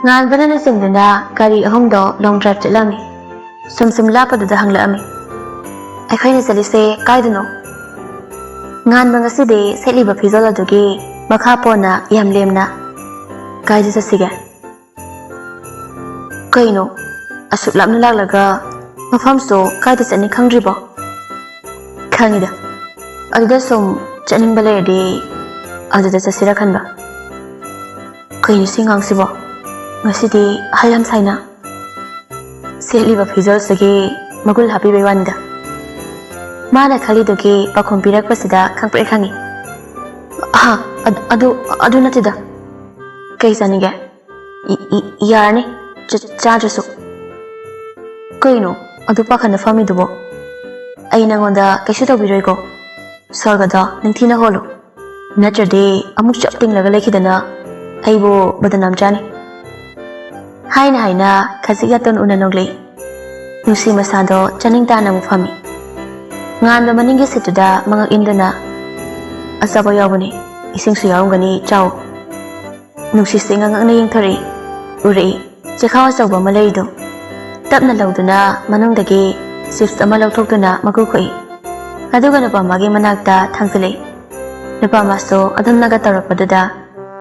ꯉꯥꯟꯕꯅ ꯆꯤꯡꯗꯨꯅ ꯒꯥꯔꯤ ꯑꯍꯨꯝꯗꯣ long drive ꯆꯠꯂꯝꯃꯤ. ꯁꯨꯝ ꯂꯥꯞꯄꯗꯨꯗ ꯍꯪꯂꯛꯑꯝꯃꯤ. ꯑꯩꯈꯣꯏꯅ ꯆꯠꯂꯤꯁꯦ ꯀꯥꯏꯗꯅꯣ? ꯉꯥꯟꯕ ꯉꯁꯤꯗꯤ ꯁꯦꯠꯂꯤꯕ ꯐꯤꯖꯣꯜ ꯑꯗꯨꯒꯤ ꯃꯈꯥ ꯄꯣꯟꯅ ꯌꯥꯝ ꯂꯦꯝꯅ ꯀꯥꯏꯗ ꯆꯠꯁꯤꯒꯦ? ꯀꯩꯅꯣ ꯑꯁꯨꯛ ꯂꯥꯞꯅ ꯂꯥꯛꯂꯒ ꯃꯐꯝꯁꯨ ꯀꯥꯏꯗ ꯆꯠꯅꯤ ꯈꯪꯗ꯭ꯔꯤꯕꯣ? ꯈꯪꯉꯤꯗ. ꯑꯗꯨꯗ ꯁꯨꯝ ꯆꯠꯅꯤꯡꯕ ꯂꯩꯔꯗꯤ ꯑꯗꯨꯗ ꯆꯠꯁꯤꯔ ꯈꯟꯕ. ꯀꯩꯅꯣ ꯁꯤ ꯉꯥꯡꯁꯤꯕꯣ? ꯉꯁꯤꯗꯤ ꯑꯍꯜ ꯌꯥꯝ ꯁꯥꯏꯅ. ꯁꯦꯠꯂꯤꯕ ꯐꯤꯖꯣꯜꯁꯤꯒꯤ ꯃꯒꯨꯜ ꯍꯥꯞꯄꯤꯕꯩ ꯋꯥꯅꯤꯗ. ꯃꯥꯅ ꯈꯜꯂꯤꯗꯨꯒꯤ ꯄꯥꯎꯈꯨꯝ ꯄꯤꯔꯛꯄꯁꯤꯗ ꯈꯪꯄ꯭ꯔꯦꯛ ꯈꯪꯉꯤ. ꯑꯗꯨ ꯅꯠꯇꯦꯗ. ꯀꯩ ꯆꯥꯅꯤꯡꯒꯦ? ꯌꯥꯔꯅꯤ ꯆꯥꯗ꯭ꯔꯁꯨ. ꯀꯩꯅꯣ ꯑꯗꯨ ꯄꯥꯈꯠꯅ ꯐꯝꯃꯤꯗꯨꯕꯣ? ꯑꯩ ꯅꯪꯉꯣꯟꯗ ꯀꯩꯁꯨ ꯇꯧꯕꯤꯔꯣꯏꯀꯣ. ꯁ꯭ꯋꯔꯒꯗ ꯅꯤꯡꯊꯤꯅ ꯍꯣꯜꯂꯨ. ꯅꯠꯇ꯭ꯔꯗꯤ ꯑꯃꯨꯛ ꯆꯞ ꯇꯤꯡꯂꯒ ꯂꯩꯈꯤꯗꯅ ꯑꯩꯕꯨ ꯕꯗꯅꯥꯝ ꯆꯥꯅꯤ. ꯍꯥꯏꯅ ꯈꯖꯤꯛ ꯌꯥꯇꯣꯟ ꯎꯅ ꯅꯣꯛꯂꯛꯏ. ꯅꯨꯡꯁꯤ ꯃꯁꯥꯗꯣ ꯆꯥꯅꯤꯡ ꯇꯥꯅ ꯑꯃꯨꯛ ꯐꯝꯃꯤ. ꯉꯥꯟꯕ ꯃꯅꯤꯡꯒꯤ ꯁꯤꯠꯇꯨꯗ ꯃꯉꯛ ꯏꯟꯗꯨꯅ ꯑꯆꯥꯄꯣꯠ ꯌꯥꯎꯕꯅꯤ, ꯏꯁꯤꯡꯁꯨ ꯌꯥꯎꯔꯝꯒꯅꯤ, ꯆꯥꯎ. ꯅꯨꯡꯁꯤꯠꯁꯦ ꯉꯛꯅ ꯌꯦꯡꯊꯔꯛꯏ. ꯎꯔꯛꯏ ꯆꯦꯈꯥꯎ ꯑꯆꯧꯕ ꯑꯃ ꯂꯩꯔꯤꯗꯣ. ꯇꯞꯅ ꯂꯧꯗꯨꯅ ꯃꯅꯨꯡꯗꯒꯤ ꯆꯤꯞꯁ ꯑꯃ ꯂꯧꯊꯣꯛꯇꯨꯅ ꯃꯀꯨ ꯈꯣꯛꯏ. ꯑꯗꯨꯒ ꯅꯨꯄꯥꯃꯒꯤ ꯃꯅꯥꯛꯇ ꯊꯥꯡꯖꯤꯜꯂꯛꯏ. ꯅꯨꯄꯥꯃꯁꯨ ꯑꯗꯨꯝꯅꯒ ꯇꯧꯔꯛꯄꯗꯨꯗ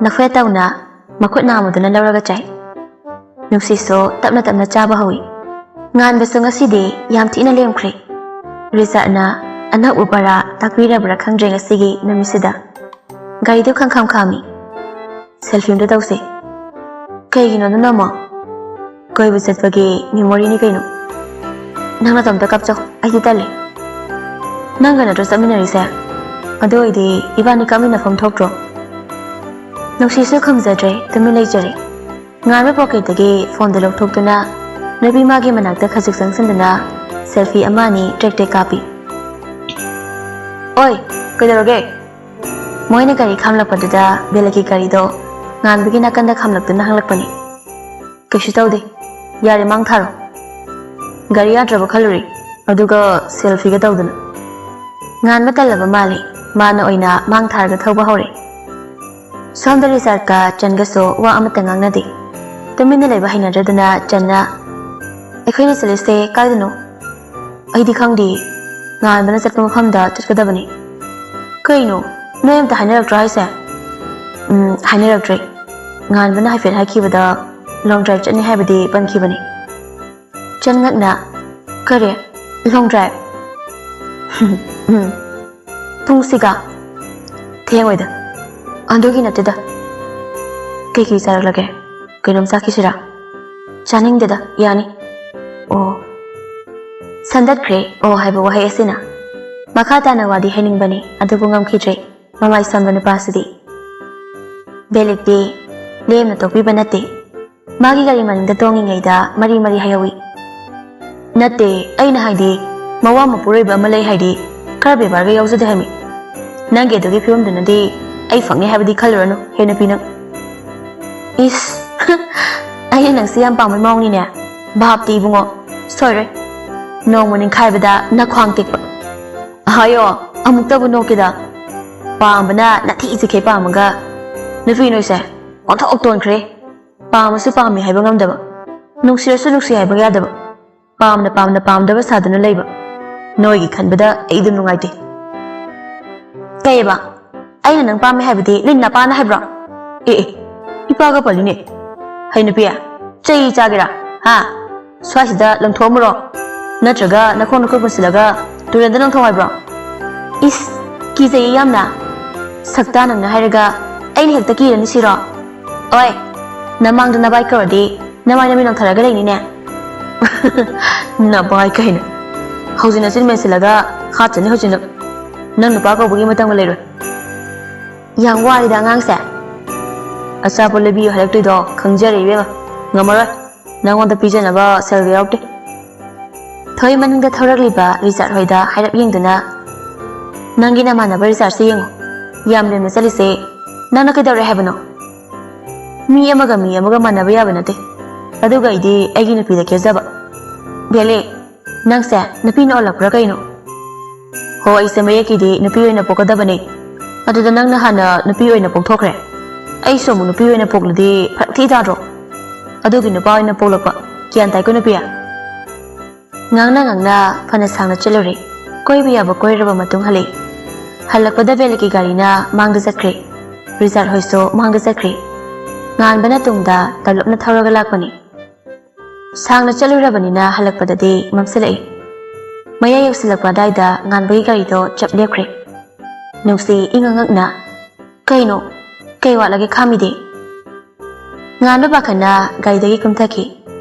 ꯅꯐꯦꯠ ꯇꯧꯅ ꯃꯈꯨꯠ ꯅꯥꯝꯃꯗꯨꯅ ꯂꯧꯔꯒ ꯆꯥꯏ. ꯅꯨꯡꯁꯤꯠꯁꯨ ꯇꯞꯅ ꯆꯥꯕ ꯍꯧꯏ. ꯉꯥꯟꯕꯁꯨ ꯉꯁꯤꯗꯤ ꯌꯥꯝ ꯊꯤꯅ ꯂꯦꯝꯈ꯭ꯔꯦ. ꯔꯤꯆꯥꯔꯗꯅ ꯑꯅꯧꯕ ꯄꯔꯥ ꯇꯥꯛꯄꯤꯔꯕ꯭ꯔꯥ ꯈꯪꯗ꯭ꯔꯦ ꯉꯁꯤꯒꯤ ꯅꯨꯃꯤꯠꯁꯤꯗ. ꯒꯥꯔꯤꯗꯨ ꯈꯪꯈꯥꯝ ꯈꯥꯝꯃꯤ. ꯁꯦꯜꯐꯤ ꯑꯝꯇ ꯇꯧꯁꯦ. ꯀꯩꯒꯤꯅꯣ ꯑꯗꯨꯅ ꯑꯃꯨꯛ? ꯀꯣꯏꯕ ꯆꯠꯄꯒꯤ ꯃꯦꯃꯣꯔꯤꯅꯤ ꯀꯩꯅꯣ. ꯅꯪ ꯅꯇꯣꯝꯇ ꯀꯥꯞꯆꯧ, ꯑꯩꯗꯤ ꯇꯜꯂꯦ. ꯅꯪꯒ ꯅꯠꯇ꯭ꯔꯣ ꯆꯠꯃꯤꯟꯅꯔꯤꯁꯦ? ꯑꯗꯨ ꯑꯣꯏꯗꯤ ꯏꯕꯥꯅꯤ ꯀꯥꯞꯃꯤꯟꯅꯐꯝ ꯊꯣꯛꯇ꯭ꯔꯣ? ꯅꯨꯡꯁꯤꯁꯨ ꯈꯨꯝꯖꯗ꯭ꯔꯦ, ꯇꯨꯃꯤꯟ ꯂꯩꯖꯔꯦ. ꯉꯥꯟꯕ ꯄꯣꯀꯦꯠꯇꯒꯤ ꯐꯣꯟꯗꯨ ꯂꯧꯊꯣꯛꯇꯨꯅ ꯅꯨꯄꯤ ꯃꯥꯒꯤ ꯃꯅꯥꯛꯇ ꯈꯖꯤꯛ ꯆꯪꯁꯤꯟꯗꯨꯅ ꯁꯦꯜꯐꯤ ꯑꯃ ꯑꯅꯤ ꯇ꯭ꯔꯦꯛ ꯀꯥꯞꯄꯤ. ꯑꯣꯏ ꯀꯩꯗꯧꯔꯒꯦ? ꯃꯣꯏꯅ ꯒꯥꯔꯤ ꯈꯥꯝꯂꯛꯄꯗꯨꯗ ꯕꯦꯂꯛꯀꯤ ꯒꯥꯔꯤꯗꯣ ꯉꯥꯟꯕꯒꯤ ꯅꯥꯀꯟꯗ ꯈꯥꯝꯂꯛꯇꯨꯅ ꯍꯪꯂꯛꯄꯅꯤ. ꯀꯩꯁꯨ ꯇꯧꯗꯦ, ꯌꯥꯔꯦ ꯃꯥꯡ ꯊꯥꯔꯣ. ꯒꯥꯔꯤ ꯌꯥꯗ꯭ꯔꯕ ꯈꯜꯂꯨꯔꯦ, ꯑꯗꯨꯒ ꯁꯦꯜꯐꯤꯒ ꯇꯧꯗꯅ. ꯉꯥꯟꯕ ꯇꯜꯂꯕ ꯃꯥꯜꯂꯤ. ꯃꯥꯅ ꯑꯣꯏꯅ ꯃꯥꯡ ꯊꯥꯔꯒ ꯊꯧꯕ ꯍꯧꯔꯦ. ꯁꯣꯝꯗ ꯔꯤꯆꯥꯔꯗꯀ ꯆꯟꯒꯁꯨ ꯋꯥ ꯑꯃꯠꯇ ꯉꯥꯡꯅꯗꯦ. ꯇꯨꯃꯤꯟꯅ ꯂꯩꯕ ꯍꯩꯅꯗ꯭ꯔꯗꯨꯅ ꯆꯟꯅ ꯑꯩꯈꯣꯏꯅ ꯆꯠꯂꯤꯁꯦ ꯀꯥꯏꯗꯅꯣ? ꯑꯩꯗꯤ ꯈꯪꯗꯦ. ꯉꯥꯟꯕꯅ ꯆꯠꯄ ꯃꯐꯝꯗ ꯆꯠꯀꯗꯕꯅꯤ. ꯀꯩꯅꯣ ꯅꯣꯏ ꯑꯝꯇ ꯍꯥꯏꯅꯔꯛꯇ꯭ꯔꯣ ꯍꯥꯏꯁꯦ? ꯍꯥꯏꯅꯔꯛꯇ꯭ꯔꯦ. ꯉꯥꯟꯕꯅ ꯍꯥꯏꯐꯦꯠ ꯍꯥꯏꯈꯤꯕꯗ ꯂꯣꯡ ꯗ꯭ꯔꯥꯏꯚ ꯆꯠꯅꯤ ꯍꯥꯏꯕꯗꯤ ꯄꯟꯈꯤꯕꯅꯤ. ꯆꯟꯉꯛꯅ ꯀꯔꯤ ꯂꯣꯡ ꯗ꯭ꯔꯥꯏꯚ? ꯄꯨꯡꯁꯤꯒ? ꯊꯦꯡꯉꯣꯏꯗ. ꯑꯗꯨꯒꯤ ꯅꯠꯇꯦꯗ. ꯀꯩꯀꯩ ꯆꯥꯔꯛꯂꯒꯦ? ꯀꯩꯅꯣꯝ ꯆꯥꯈꯤꯁꯤꯔꯥ? ꯆꯥꯅꯤꯡꯗꯦꯗ, ꯌꯥꯅꯤ. ꯑꯣ. ꯁꯟꯗꯠꯈ꯭ꯔꯦ ꯑꯣ ꯍꯥꯏꯕ ꯋꯥꯍꯩ ꯑꯁꯤꯅ. ꯃꯈꯥ ꯇꯥꯅ ꯋꯥꯗꯤ ꯍꯥꯏꯅꯤꯡꯕꯅꯤ, ꯑꯗꯨꯕꯨ ꯉꯝꯈꯤꯗ꯭ꯔꯦ. ꯃꯃꯥꯏ ꯁꯣꯟꯕ ꯅꯨꯄꯥꯁꯤꯗꯤ. ꯕꯦꯂꯤꯛꯇꯤ ꯂꯦꯝꯅ ꯇꯣꯛꯄꯤꯕ ꯅꯠꯇꯦ. ꯃꯥꯒꯤ ꯒꯥꯔꯤ ꯃꯅꯤꯡꯗ ꯇꯣꯡꯉꯤꯉꯩꯗ ꯃꯔꯤ ꯍꯥꯏꯍꯧꯏ. ꯅꯠꯇꯦ, ꯑꯩꯅ ꯍꯥꯏꯗꯤ ꯃꯋꯥ ꯃꯄꯨꯔꯣꯏꯕ ꯑꯃ ꯂꯩ ꯍꯥꯏꯗꯤ ꯈꯔ ꯕꯦꯕꯥꯔꯒ ꯌꯥꯎꯖꯗꯦ ꯍꯥꯏꯃꯤ. ꯅꯪꯒꯤ ꯑꯗꯨꯒꯤ ꯐꯤꯕꯝꯗꯨꯅꯗꯤ ꯑꯩ ꯐꯪꯅꯤ ꯍꯥꯏꯕꯗꯤ ꯈꯜꯂꯨꯔꯅꯨ, ꯍꯦ ꯅꯨꯄꯤ ꯅꯪ. ꯏꯁ ꯑꯩꯅ ꯅꯪꯁꯤ ꯌꯥꯝ ꯄꯥꯝꯕꯩ ꯃꯑꯣꯡꯅꯤꯅꯦ. ꯚꯥꯞꯇꯤ ꯏꯕꯨꯡꯉꯣ, ꯁꯣꯏꯔꯣꯏ. ꯅꯣꯡꯃ ꯅꯤꯡꯈꯥꯏꯕꯗ ꯅꯈ꯭ꯋꯥꯡ ꯇꯦꯛꯄ. ꯍꯥꯏꯌꯣ, ꯑꯃꯨꯛꯇꯕꯨ ꯅꯣꯛꯀꯦꯗ. ꯄꯥꯝꯕꯅ ꯅꯊꯤ ꯆꯤꯛꯈꯩ ꯄꯥꯝꯃꯒ ꯅꯨꯄꯤ ꯅꯣꯏꯁꯦ ꯑꯣꯟꯊꯣꯛ ꯇꯣꯟꯈ꯭ꯔꯦ. ꯄꯥꯝꯃꯁꯨ ꯄꯥꯝꯃꯤ ꯍꯥꯏꯕ ꯉꯝꯗꯕ, ꯅꯨꯡꯁꯤꯔꯁꯨ ꯅꯨꯡꯁꯤ ꯍꯥꯏꯕ ꯌꯥꯗꯕ, ꯄꯥꯝꯅ ꯄꯥꯝꯗꯕ ꯁꯥꯗꯨꯅ ꯂꯩꯕ. ꯅꯣꯏꯒꯤ ꯈꯟꯕꯗ ꯑꯩꯗꯨ ꯅꯨꯡꯉꯥꯏꯇꯦ. ꯀꯩꯑꯕ? ꯑꯩꯅ ꯅꯪ ꯄꯥꯝꯃꯦ ꯍꯥꯏꯕꯗꯤ ꯅꯣꯏ ꯅꯄꯥꯅ ꯍꯥꯏꯕ꯭ꯔꯣ? ꯑꯦ ꯏꯄꯥꯒ ꯄꯜꯂꯤꯅꯦ. ꯍꯩ ꯅꯨꯄꯤ, ꯆꯩ ꯆꯥꯒꯦꯔꯥ? ꯍꯥ? ꯁ꯭ꯋꯥꯏꯁꯤꯗ ꯂꯪꯊꯣꯛꯑꯝꯃꯨꯔꯣ? ꯅꯠꯇ꯭ꯔꯒ ꯅꯈꯣꯡ ꯄꯨꯟꯁꯤꯜꯂꯒ ꯇꯨꯔꯦꯟꯗ ꯂꯪꯊꯣꯛ ꯍꯥꯏꯕ꯭ꯔꯣ? ꯏꯁ ꯀꯤꯖꯩꯌꯦ ꯌꯥꯝꯅ. ꯁꯛꯇꯥ ꯅꯪꯅ ꯍꯥꯏꯔꯒ ꯑꯩꯅ ꯍꯦꯛꯇ ꯀꯤꯔꯅꯤ ꯁꯤꯔꯣ? ꯑꯣꯏ ꯅꯃꯥꯡꯗ ꯅꯕꯥꯏ ꯀꯧꯔꯗꯤ ꯅꯃꯥꯏ ꯅꯃꯤꯠ ꯅꯣꯡꯊꯔꯒ ꯂꯩꯅꯤꯅꯦ. ꯅꯕꯥꯏ ꯀꯩꯅꯣ. ꯍꯧꯖꯤꯛ ꯅꯆꯤꯟ ꯃꯦꯟꯁꯤꯜꯂꯒ ꯍꯥꯠꯆꯅꯤ ꯍꯧꯖꯤꯛ ꯅꯪ ꯅꯨꯄꯥ ꯀꯧꯕꯒꯤ ꯃꯇꯝꯒ ꯂꯩꯔꯣꯏ. ꯌꯥꯝ ꯋꯥꯔꯤꯗ ꯑꯉꯥꯡꯁꯦ. ꯑꯆꯥꯄꯣꯠ ꯂꯩꯕꯤꯌꯨ ꯍꯥꯏꯔꯛꯇꯣꯏꯗꯣ ꯈꯪꯖꯔꯦ ꯏꯕꯦꯝꯃ. ꯉꯝꯃꯔꯣꯏ, ꯅꯪꯉꯣꯟꯗ ꯄꯤꯖꯅꯕ ꯁꯦꯜꯒ ꯌꯥꯎꯔꯛꯇꯦ. ꯊꯣꯏ ꯃꯅꯤꯡꯗ ꯊꯧꯔꯛꯂꯤꯕ ꯔꯤꯆꯥꯔꯗ ꯍꯣꯏꯗ ꯍꯥꯏꯔꯞ ꯌꯦꯡꯗꯨꯅ ꯅꯪꯒꯤ ꯅꯃꯥꯟꯅꯕ ꯔꯤꯆꯥꯔꯗꯁꯦ ꯌꯦꯡꯉꯨ. ꯌꯥꯝ ꯂꯦꯝꯅ ꯆꯠꯂꯤꯁꯦ ꯅꯪꯅ ꯀꯩꯗꯧꯔꯦ ꯍꯥꯏꯕꯅꯣ? ꯃꯤ ꯑꯃꯒ ꯃꯥꯟꯅꯕ ꯌꯥꯕ ꯅꯠꯇꯦ. ꯑꯗꯨꯒ ꯑꯩꯗꯤ ꯑꯩꯒꯤ ꯅꯨꯄꯤꯗ ꯀꯦꯖꯕ. ꯕꯦꯂꯦ, ꯅꯪꯁꯦ ꯅꯨꯄꯤꯅ ꯑꯣꯜꯂꯛꯄ꯭ꯔꯥ ꯀꯩꯅꯣ? ꯍꯣ ꯑꯩꯁꯦ ꯃꯌꯦꯛꯀꯤꯗꯤ ꯅꯨꯄꯤ ꯑꯣꯏꯅ ꯄꯣꯛꯀꯗꯕꯅꯦ. ꯑꯗꯨꯗ ꯅꯪꯅ ꯍꯥꯟꯅ ꯅꯨꯄꯤ ꯑꯣꯏꯅ ꯄꯣꯛꯊꯣꯛꯈ꯭ꯔꯦ. ꯑꯩꯁꯨ ꯑꯃꯨꯛ ꯅꯨꯄꯤ ꯑꯣꯏꯅ ꯄꯣꯛꯂꯗꯤ ꯐꯔꯛ ꯊꯤ ꯇꯥꯗ꯭ꯔꯣ? ꯑꯗꯨꯒꯤ ꯅꯨꯄꯥ ꯑꯣꯏꯅ ꯄꯣꯛꯂꯛꯄ ꯒ꯭ꯌꯥꯟ ꯇꯥꯏꯀꯣ ꯅꯨꯄꯤ ꯉꯥꯡꯅ ꯐꯅ ꯁꯥꯡꯅ ꯆꯠꯂꯨꯔꯦ ꯀꯣꯏꯕ ꯌꯥꯕ ꯀꯣꯏꯔꯕ ꯃꯇꯨꯡ ꯍꯜꯂꯛꯏ ꯍꯜꯂꯛꯄꯗ ꯕꯦꯂꯤꯛꯀꯤ ꯒꯥꯔꯤꯅ ꯃꯥꯡꯗ ꯆꯠꯈ꯭ꯔꯦ ꯔꯤꯆꯥꯔꯠ ꯍꯣꯏꯁꯨ ꯃꯥꯡꯗ ꯆꯠꯈ꯭ꯔꯦ ꯉꯥꯟꯕꯅ ꯇꯨꯡꯗ ꯇꯂꯞꯅ ꯊꯧꯔꯒ ꯂꯥꯛꯄꯅꯤ ꯁꯥꯡꯅ ꯆꯠꯂꯨꯔꯕꯅꯤꯅ ꯍꯜꯂꯛꯄꯗꯗꯤ ꯃꯝꯁꯤꯜꯂꯛꯏ ꯃꯌꯥ ꯌꯧꯁꯤꯜꯂꯛꯄ ꯑꯗꯥꯏꯗ ꯉꯥꯟꯕꯒꯤ ꯒꯥꯔꯤꯗꯣ ꯆꯞ ꯂꯦꯞꯈ꯭ꯔꯦ ꯅꯨꯡꯁꯤ ꯏꯉꯛꯉꯛꯅ ꯀꯩꯅꯣ ꯀꯩ ꯋꯥꯠꯂꯒꯦ ꯈꯥꯝꯃꯤꯗꯤ ꯉꯥꯟꯕ ꯄꯥꯈꯠꯅ ꯒꯥꯔꯤꯗꯒꯤ ꯀꯨꯝꯊꯈꯤ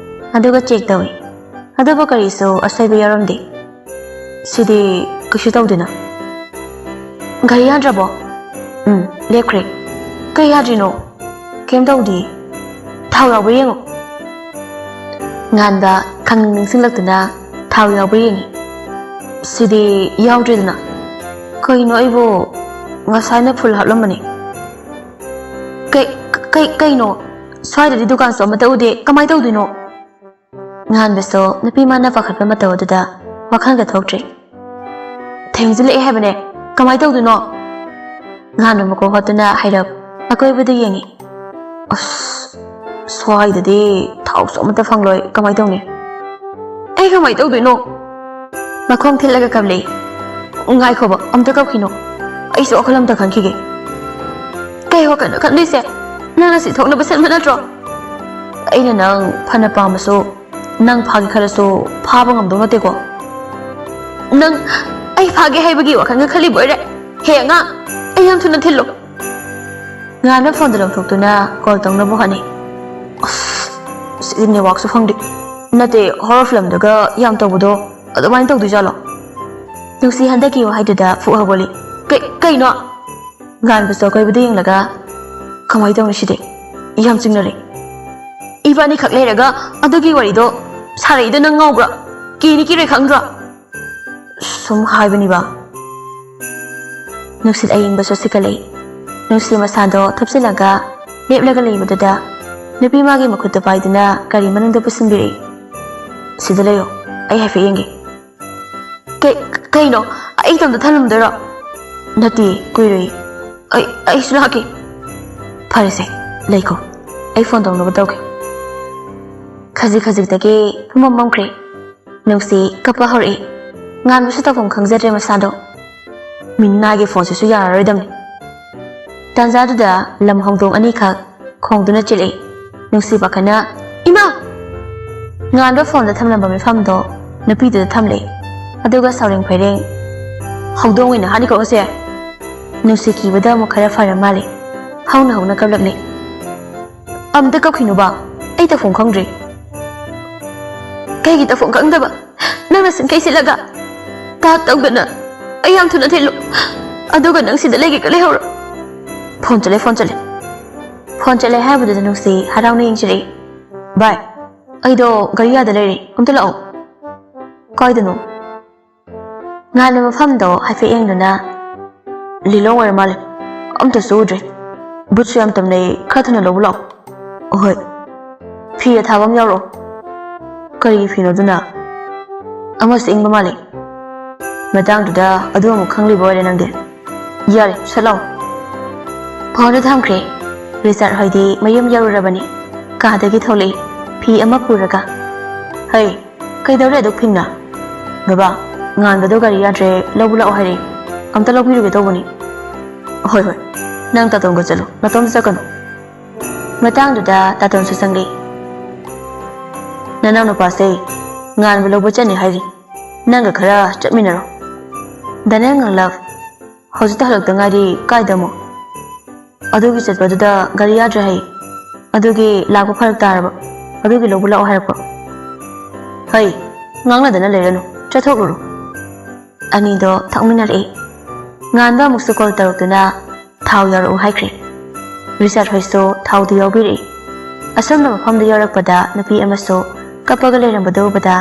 ꯑꯗꯨꯒ ꯆꯦꯛ ꯇꯧꯏ ꯑꯗꯨꯕꯨ ꯀꯔꯤꯁꯨ ꯑꯁꯣꯏꯕ ꯌꯥꯎꯔꯝꯗꯦ ꯁꯤꯗꯤ ꯀꯩꯁꯨ ꯇꯧꯗꯦꯅ ꯒꯥꯔꯤ ꯌꯥꯗ꯭ꯔꯕꯣ ꯂꯦꯞꯈ꯭ꯔꯦ ꯀꯩ ꯌꯥꯗ꯭ꯔꯤꯅꯣ ꯀꯩꯝ ꯇꯧꯗꯦ ꯊꯥꯎ ꯌꯥꯎꯕ ꯌꯦꯡꯉꯣ ꯉꯥꯟꯕ ꯈꯪꯅꯤꯡ ꯅꯤꯡꯁꯤꯡꯂꯛꯇꯨꯅ ꯊꯥꯎ ꯌꯥꯎꯕ ꯌꯦꯡꯉꯤ ꯁꯤꯗꯤ ꯌꯥꯎꯗ꯭ꯔꯦꯗꯅ ꯀꯩꯅꯣ ꯑꯩꯕꯨ ꯉꯁꯥꯏꯅ ꯐꯨꯜ ꯍꯥꯞꯂꯝꯕꯅꯤ ꯀꯩꯅꯣ ꯁ꯭ꯋꯥꯏꯗꯗꯤ ꯗꯨꯀꯥꯟꯁꯨ ꯑꯃꯠꯇ ꯎꯗꯦ ꯀꯃꯥꯏ ꯇꯧꯗꯣꯏꯅꯣ ꯉꯥꯟꯕꯁꯨ ꯅꯨꯄꯤ ꯃꯥꯅ ꯄꯥꯈꯠꯄ ꯃꯇꯧ ꯑꯗꯨꯗ ꯋꯥꯈꯜꯒ ꯊꯣꯛꯇ꯭ꯔꯤ ꯊꯦꯡꯖꯤꯜꯂꯛꯑꯦ ꯍꯥꯏꯕꯅꯦ ꯀꯃꯥꯏ ꯇꯧꯗꯣꯏꯅꯣ ꯉꯥꯟꯕ ꯃꯀꯣꯛ ꯍꯣꯠꯇꯨꯅ ꯍꯥꯏꯔꯞ ꯑꯀꯣꯏꯕꯗ ꯌꯦꯡꯉꯤ ꯑꯁ ꯁ꯭ꯋꯥꯏꯗꯗꯤ ꯊꯥꯎꯁꯨ ꯑꯃꯠꯇ ꯐꯪꯂꯣꯏ ꯀꯃꯥꯏ ꯇꯧꯅꯤ ꯑꯩ ꯀꯃꯥꯏ ꯇꯧꯗꯣꯏꯅꯣ ꯃꯈꯣꯡ ꯊꯤꯜꯂꯒ ꯀꯞꯂꯛꯏ ꯉꯥꯏꯈꯣꯕ ꯑꯝꯇ ꯀꯞꯈꯤꯅꯣ ꯑꯩꯁꯨ ꯋꯥꯈꯜ ꯑꯝꯇ ꯈꯟꯈꯤꯒꯦ ꯀꯩ ꯋꯥꯈꯜꯅꯣ ꯈꯟꯗꯣꯏꯁꯦ ꯅꯪ ꯉꯁꯤ ꯊꯣꯛꯅꯕ ꯁꯤꯟꯕ ꯅꯠꯇ꯭ꯔꯣ ꯑꯩꯅ ꯅꯪ ꯐꯅ ꯄꯥꯝꯃꯁꯨ ꯅꯪ ꯐꯥꯒꯦ ꯈꯜꯂꯁꯨ ꯐꯥꯕ ꯉꯝꯗꯧ ꯅꯠꯇꯦꯀꯣ ꯅꯪ ꯑꯩ ꯐꯥꯒꯦ ꯍꯥꯏꯕꯒꯤ ꯋꯥꯈꯜꯒ ꯈꯜꯂꯤꯕ ꯑꯣꯏꯔꯦ ꯍꯦ ꯑꯉꯥꯡ ꯑꯩ ꯌꯥꯝ ꯊꯨꯅ ꯊꯤꯜꯂꯨ ꯉꯥꯟꯕ ꯐꯣꯟꯗꯣ ꯂꯧꯊꯣꯛꯇꯨꯅ ꯀꯣꯜ ꯇꯧꯅꯕ ꯍꯣꯠꯅꯩ ꯑꯁ ꯁꯤꯗꯤ ꯅꯦꯠꯋꯥꯛꯁꯨ ꯐꯪꯗꯦ ꯅꯠꯇꯦ ꯍꯣꯔꯔ ꯐꯤꯂꯝꯗꯒ ꯌꯥꯝ ꯇꯧꯕꯗꯣ ꯑꯗꯨꯃꯥꯏꯅ ꯇꯧꯗꯣꯏꯖꯥꯠꯂꯣ ꯅꯨꯡꯁꯤ ꯍꯟꯗꯛꯀꯤ ꯋꯥꯍꯩꯗꯨꯗ ꯐꯨꯛ ꯍꯧꯒꯠꯂꯤ ꯀꯩꯅꯣ ꯉꯥꯟꯕꯁꯨ ꯑꯀꯣꯏꯕꯗ ꯌꯦꯡꯂꯒ ꯀꯃꯥꯏ ꯇꯧꯅꯤ ꯁꯤꯗꯤ ꯌꯥꯝ ꯆꯤꯡꯅꯔꯦ 이반이ꯈꯛ ꯂꯩꯔꯒ ꯑꯗꯨꯒꯤ ꯋꯥꯔꯤꯗꯣ ꯁꯥꯔꯛꯏꯗꯣ ꯅꯪ ꯉꯥꯎꯕ꯭ꯔꯥ ꯀꯤꯅꯤ ꯀꯤꯔꯣꯏ ꯈꯪꯗ꯭ꯔꯣ ꯁꯨꯝ ꯍꯥꯏꯕꯅꯤꯕ ꯅꯨꯡꯁꯤꯠ ꯑꯏꯪꯕꯁꯨ ꯁꯤꯠꯀꯠꯂꯛꯏ ꯅꯨꯡꯁꯤ ꯃꯁꯥꯗꯣ ꯊꯨꯞꯆꯤꯜꯂꯒ ꯂꯦꯞꯂꯒ ꯂꯩꯕꯗꯨꯗ ꯅꯨꯄꯤ ꯃꯥꯒꯤ ꯃꯈꯨꯠꯇꯨ ꯄꯥꯏꯗꯨꯅ ꯒꯥꯔꯤ ꯃꯅꯨꯡꯗ ꯄꯨꯁꯤꯟꯕꯤꯔꯛꯏ ꯁꯤꯗ ꯂꯩꯌꯣ ꯑꯩ ꯍꯥꯏꯐꯦꯠ ꯌꯦꯡꯒꯦ ꯀꯩꯅꯣ ꯑꯩ ꯏꯇꯣꯝꯇ ꯊꯜꯂꯝꯗꯣꯏꯔꯣ ꯅꯠꯇꯦ ꯀꯨꯏꯔꯣꯏ ꯑꯩꯁꯨ ꯂꯥꯛꯀꯦ ꯐꯔꯦꯁꯦ ꯂꯩꯀꯣ ꯑꯩ ꯐꯣꯟ ꯇꯧꯅꯕ ꯇꯧꯒꯦ ꯈꯖꯤꯛꯇꯒꯤ ꯄꯨꯝꯃꯝ ꯃꯝꯈ꯭ꯔꯦ ꯅꯨꯡꯁꯤ ꯀꯞꯄ ꯍꯧꯔꯛꯏ ꯉꯥꯟꯕꯁꯨ ꯇꯧꯐꯝ ꯈꯪꯖꯗ꯭ꯔꯦ ꯃꯁꯥꯗꯣ ꯃꯤꯅꯥꯒꯤ ꯐꯣꯟꯁꯤꯁꯨ ꯌꯥꯔꯔꯣꯏꯗꯝꯅꯤ ꯇꯥꯟꯖꯥꯗꯨꯗ ꯂꯝ ꯍꯧꯗꯣꯡ ꯑꯅꯤꯈꯛ ꯈꯣꯡꯗꯨꯅ ꯆꯤꯜꯂꯛꯏ ꯅꯨꯡꯁꯤ ꯄꯥꯈꯠꯅ ꯏꯃꯥ ꯉꯥꯟꯕ ꯐꯣꯟꯗ ꯊꯝꯂꯝꯕ ꯃꯤꯐꯝꯗꯣ ꯅꯨꯄꯤꯗꯨꯗ ꯊꯝꯂꯛꯏ ꯑꯗꯨꯒ ꯁꯥꯎꯔꯦꯡ ꯐꯩꯔꯦꯡ ꯍꯧꯗꯣꯡ ꯑꯣꯏꯅ ꯍꯥꯠꯅꯤꯀꯣ ꯉꯁꯤ ꯅꯨꯡꯁꯤ ꯀꯤꯕꯗ ꯑꯃꯨꯛ ꯈꯔ ꯐꯔ ꯃꯥꯜꯂꯤ ꯍꯧꯅ ꯀꯞꯂꯛꯂꯤ ꯑꯝꯇ ꯀꯞꯈꯤꯅꯨꯕ ꯑꯩ ꯇꯧꯐꯝ ꯈꯪꯗ꯭ꯔꯤ ꯀꯩꯒꯤ ꯇꯧꯐꯝ ꯈꯪꯗꯕ ꯅꯪꯅ ꯁꯤꯟꯀꯩ ꯁꯤꯠꯂꯒ ꯇꯥꯛ ꯇꯧꯗꯅ ꯑꯩ ꯌꯥꯝ ꯊꯨꯅ ꯊꯤꯜꯂꯨ ꯑꯗꯨꯒ ꯅꯪ ꯁꯤꯗ ꯂꯩꯒꯦꯒ ꯂꯩꯍꯧꯔꯣ ꯐꯣꯟ ꯆꯠꯂꯦ ꯍꯥꯏꯕꯗꯨꯗ ꯅꯨꯡꯁꯤ ꯍꯔꯥꯎꯅ ꯌꯦꯡꯖꯔꯛꯏ ꯚꯥꯏ ꯑꯩꯗꯣ ꯒꯥꯔꯤꯌꯥꯗ ꯂꯩꯔꯦ ꯑꯝꯇ ꯂꯥꯛꯑꯣ ꯀꯥꯏꯗꯅꯣ ꯉꯥꯟꯕ ꯃꯐꯝꯗꯣ ꯍꯥꯏꯐꯦꯠ ꯌꯦꯡꯗꯨꯅ ꯂꯤꯂꯣꯡ ꯑꯣꯏꯔ ꯃꯥꯜꯂꯦ ꯑꯝꯇꯁꯨ ꯎꯗ꯭ꯔꯦ ꯕꯨꯠꯁꯨ ꯌꯥꯝ ꯇꯝꯅꯩ ꯈꯔ ꯊꯨꯅ ꯂꯧꯕ ꯂꯥꯛꯑꯣ ꯑꯍꯣꯏ ꯐꯤ ꯑꯊꯥꯕ ꯑꯃ ꯌꯥꯎꯔꯛꯑꯣ ꯀꯔꯤꯒꯤ ꯐꯤꯅꯣ ꯑꯗꯨꯅ ꯑꯃꯁꯨ ꯏꯪꯕ ꯃꯥꯜꯂꯤ ꯃꯇꯥꯡꯗꯨꯗ ꯑꯗꯨ ꯑꯃꯨꯛ ꯈꯪꯂꯤꯕ ꯑꯣꯏꯔꯦ ꯅꯪꯗꯤ ꯌꯥꯔꯦ ꯁꯠ ꯂꯥꯎ ꯐꯣꯟꯗꯨ ꯊꯝꯈ꯭ꯔꯦ ꯔꯤꯆꯥꯔꯠ ꯍꯣꯏꯗꯤ ꯃꯌꯨꯝ ꯌꯧꯔꯨꯔꯕꯅꯤ ꯀꯥꯗꯒꯤ ꯊꯣꯛꯂꯛꯏ ꯐꯤ ꯑꯃ ꯄꯨꯔꯒ ꯍꯩ ꯀꯩꯗꯧꯔꯦ ꯑꯗꯨꯛ ꯐꯤꯡꯅ ꯕꯕꯥ ꯉꯥꯟꯕꯗꯣ ꯒꯥꯔꯤ ꯌꯥꯗ꯭ꯔꯦ ꯂꯧꯕ ꯂꯥꯛꯑꯣ ꯍꯥꯏꯔꯛꯏ ꯑꯝꯇ ꯂꯧꯕꯤꯔꯨꯒꯦ ꯇꯧꯕꯅꯤ ꯍꯣꯏ ꯅꯪ ꯇꯥꯇꯣꯟꯒ ꯆꯠꯂꯨ ꯅꯇꯣꯝꯇ ꯆꯠꯀꯅꯨ ꯃꯇꯥꯡꯗꯨꯗ ꯇꯥꯇꯣꯟꯁꯨ ꯆꯪꯂꯛꯏ ꯅꯅꯥꯎ ꯅꯨꯄꯥꯁꯦ ꯉꯥꯟꯕ ꯂꯧꯕ ꯆꯠꯅꯤ ꯍꯥꯏꯔꯤ ꯅꯪꯒ ꯈꯔ ꯆꯠꯃꯤꯟꯅꯔꯣ ꯗꯅꯦꯜ ꯉꯥꯡꯂꯛ ꯍꯧꯖꯤꯛꯇ ꯍꯜꯂꯛꯇ ꯉꯥꯏꯔꯤ ꯀꯥꯏꯗ ꯑꯃꯨꯛ ꯑꯗꯨꯒꯤ ꯆꯠꯄꯗꯨꯗ ꯒꯥꯔꯤ ꯌꯥꯗ꯭ꯔꯦ ꯍꯥꯏ ꯑꯗꯨꯒꯤ ꯂꯥꯛꯄ ꯐꯔꯛ ꯇꯥꯔꯕ ꯑꯗꯨꯒꯤ ꯂꯧꯕ ꯂꯥꯛꯑꯣ ꯍꯥꯏꯔꯛꯄ ꯍꯩ ꯉꯥꯡꯅꯗꯅ ꯂꯩꯔꯅꯨ ꯆꯠꯊꯣꯛꯂꯨꯔꯣ ꯑꯅꯤꯗꯣ ꯊꯛꯃꯤꯟꯅꯔꯛꯏ ꯉꯥꯟꯕ ꯑꯃꯨꯛꯁꯨ ꯀꯣꯜ ꯇꯧꯔꯛꯇꯨꯅ ꯊꯥꯎ ꯌꯥꯎꯔꯛꯎ ꯍꯥꯏꯈ꯭ꯔꯦ ꯔꯤꯆꯥꯔꯠ ꯍꯣꯏꯁꯨ ꯊꯥꯎꯗꯨ ꯌꯥꯎꯕꯤꯔꯛꯏ ꯑꯁꯨꯝꯅ ꯃꯐꯝꯗ ꯌꯧꯔꯛꯄꯗ ꯅꯨꯄꯤ ꯑꯃꯁꯨ ꯀꯞꯄꯒ ꯂꯩꯔꯝꯕꯗꯨ ꯎꯕꯗ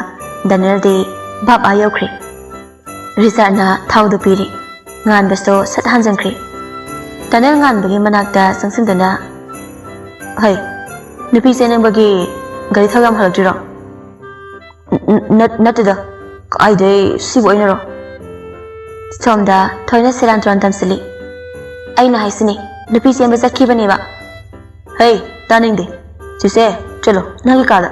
ꯗꯅꯦꯜꯗꯤ ꯚꯥꯞ ꯑꯥ ꯌꯧꯈ꯭ꯔꯦ ꯔꯤꯆꯥꯔꯠꯅ ꯊꯥꯎꯗꯨ ꯄꯤꯔꯤ ꯉꯥꯟꯕꯁꯨ ꯁꯠ ꯍꯟꯖꯤꯟꯈ꯭ꯔꯦ ꯗꯅꯦꯜ ꯉꯥꯟꯕꯒꯤ ꯃꯅꯥꯛꯇ ꯆꯪꯁꯤꯟꯗꯨꯅ ꯍꯩ ꯅꯨꯄꯤ ꯆꯦꯟꯅꯤꯡꯕꯒꯤ ꯒꯥꯔꯤ ꯊꯧ ꯌꯥꯝ ꯍꯜꯂꯛꯇ꯭ꯔꯤꯔꯣ ꯅꯠꯇꯦꯗ ꯀꯥꯏꯗꯩ ꯁꯤꯕꯨ ꯑꯣꯏꯅꯔꯣ ꯁꯣꯝꯗ ꯊꯣꯏꯅ ꯁꯦꯔꯥꯟ ꯇꯨꯔꯥꯟ ꯇꯝꯁꯤꯜꯂꯤ ꯑꯩꯅ ꯍꯥꯏꯁꯤꯅꯤ ꯅꯨꯄꯤ ꯆꯦꯟꯕ ꯆꯠꯈꯤꯕꯅꯦꯕ ꯍꯩ ꯇꯥꯅꯤꯡꯗꯦ ꯆꯦꯆꯦ Chalo, nagi kada.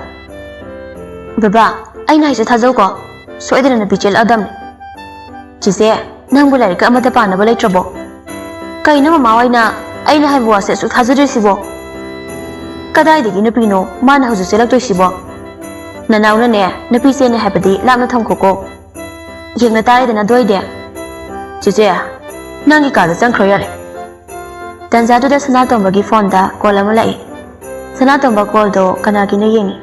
Baba, ay na isa thazau ko. So ito na napichil adam. Chise, nang bulay ka amata pa na balay trabo. Kay na mamaway na ay na haibuwa sa su thazari sibo. Kaday di ginapino, mana huso sila to sibo. Nanaw na ne, napisi na haipadi lang na thamko ko. Yung na tayo na doy de. Chise, nangi kada sang kroyari. Tanzado da sanatomba gi fonda kola mulai. Sanatomba koldo kanagi na yengi.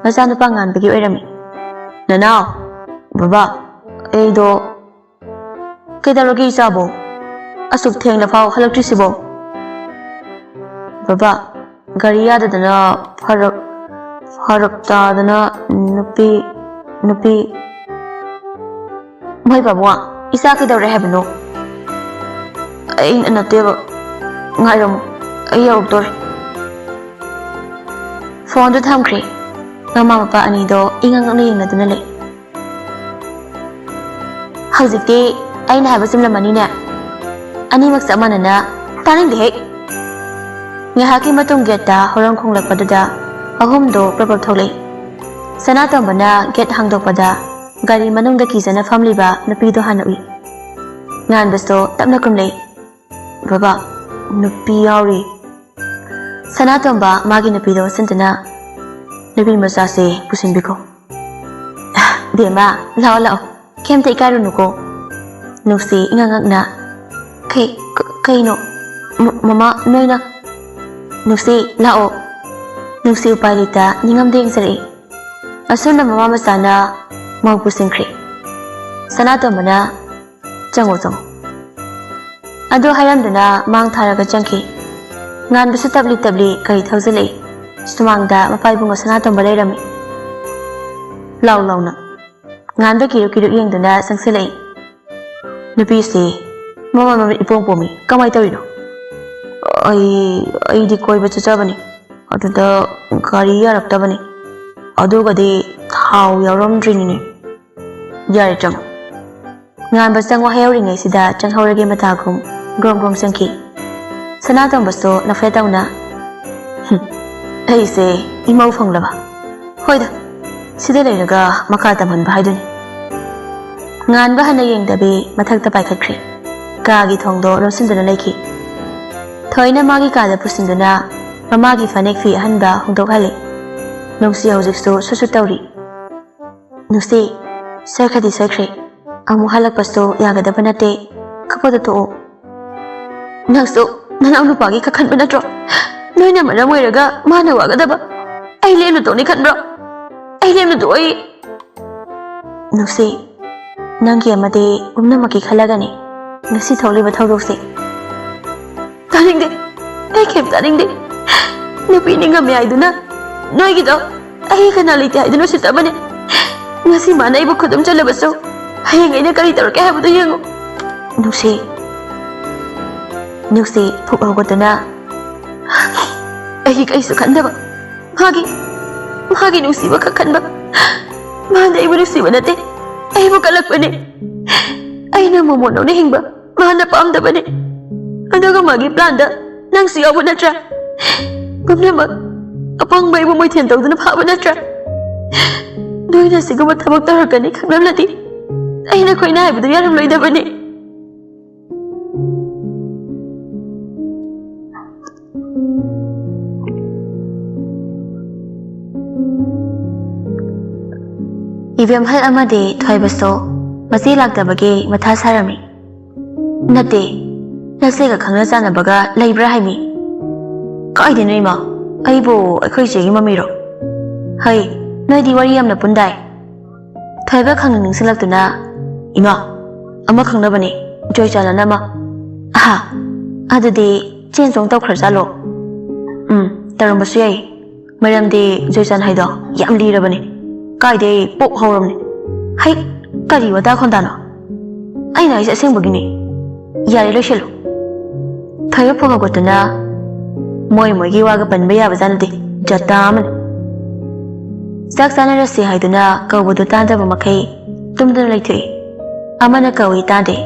Masano pangan bagi oirami. Nanaw, baba, do Kedarogi sabo. Asuk theng na phao halakti sibo. Baba, gariya da dana farak ta dana nupi Mai babwa, isa kedare habno. Ay anateba. Ngairam, ay doctor. Phone to thamkri. Mama papa ani do ingang na yeng na dunale. Hawjikti ay na habasim lamani na. Ani magsa manana taning dihek. Ngahaki matong geta horang kong lakpadada ahum do prabab tholei. Sanatong bana get hangdok pada gari manong da kisa na family ba napido hanawi. Ngan basto tapna kumlei. Baba, nupi yauri. Sanatong ba magi napido sentana. Nabi masase pusin biko. Dema, lao. Kem tay karo nuko. Nuksi ingangag na. Kay no. Mama, noy na. Nuksi, lao. Nuksi upalita, ningam ding sari. Asun na mama masana, magpusing kri. Sanato mana, jango. Ado hayam dana, mang taraga jangki. Ngan basu tabli kay thawzalay. Sumangda, mapaibunga sanato balay rami. Lao na. Ngan ba kiro yung dana sang silay. Napisi, mama ipong pumi, kamay tawino. Ay di koy ba chachabani. Aduda gari yaraptabani. Adugadi thau yauramdrini ne. Yari chang. Ngan ba sang wahayawri ngay sida chang haurage matagum grom sangki. Sanatang basto na fetaw na. Ay se imaw fanglaba. Hoy da. Sida layraga makatamhan ba haydun. Ngan ba hanayeng dabi mathagta paikakri. Kaagi thongdo lomsinduna layki. Thoina magi kada pusinduna mamagi fanek fi ahanba hongdok hali. Nungsi hawjiksu susu tawri. Nusi, sarkadi sarkri. Amu halak pasto yagadaba nate kapoda too. Nangsu, nanaw nupagi kakhan ba natro? Noy na maramoyraga mana wagadaba. Ay lem to ni khan bro. Ay lem to ay. Nusi, nangki amade umna maki khalagani. Ngasi thawliba thawdokse. Taning de. Ay kem taning de. Nupi ni ngam yai duna. Noy gido. Ay kana liti ay duna sitabane. Ngasi mana ibu khudum chalabaso. Ay ngay na kari tarke habu to yengo. Nusi phuk awgatana. Ay kaisu khandaba. Magi nusi ba kakhanba. Mana ibu nusi ba nate. Ay mo kalakbane. Ay na momono ni hingba. Mana paamdabane. Adaga magi planda nang siyaw mo natra. Gumnamag apang may mo may tiyentaw doon na paba natra. Doy na sigaw at habag taragani kagnam nati. Ay na ko'y naibad na yaram loy dabani. Ibiyamhal amade thoy basto masi lagdabagi matha sarami. Nate Nasega khangna sana baga laibra haimi. Kai de noi ma. Aibo akhoi chegi mamiro. Hai, noi di wari yamna pundai. Thaiba khangna ningsilak-tuna. Ima, ama khangna bani. Joy chala nama. Aha. Adudi chen song tawkhar chalo. Tarambasu yai. Maramdi joy chan haido yam lira bani. Kai de pok hauramni. Hai, kari wada khondano. Aina isa sengbagini. Yari lo shelo. Thaiba phogagotuna moi gi waga panba yaba janade jataman sak sanarase haiduna kawbodu tandaba makai tumduna laithui amana kawi tade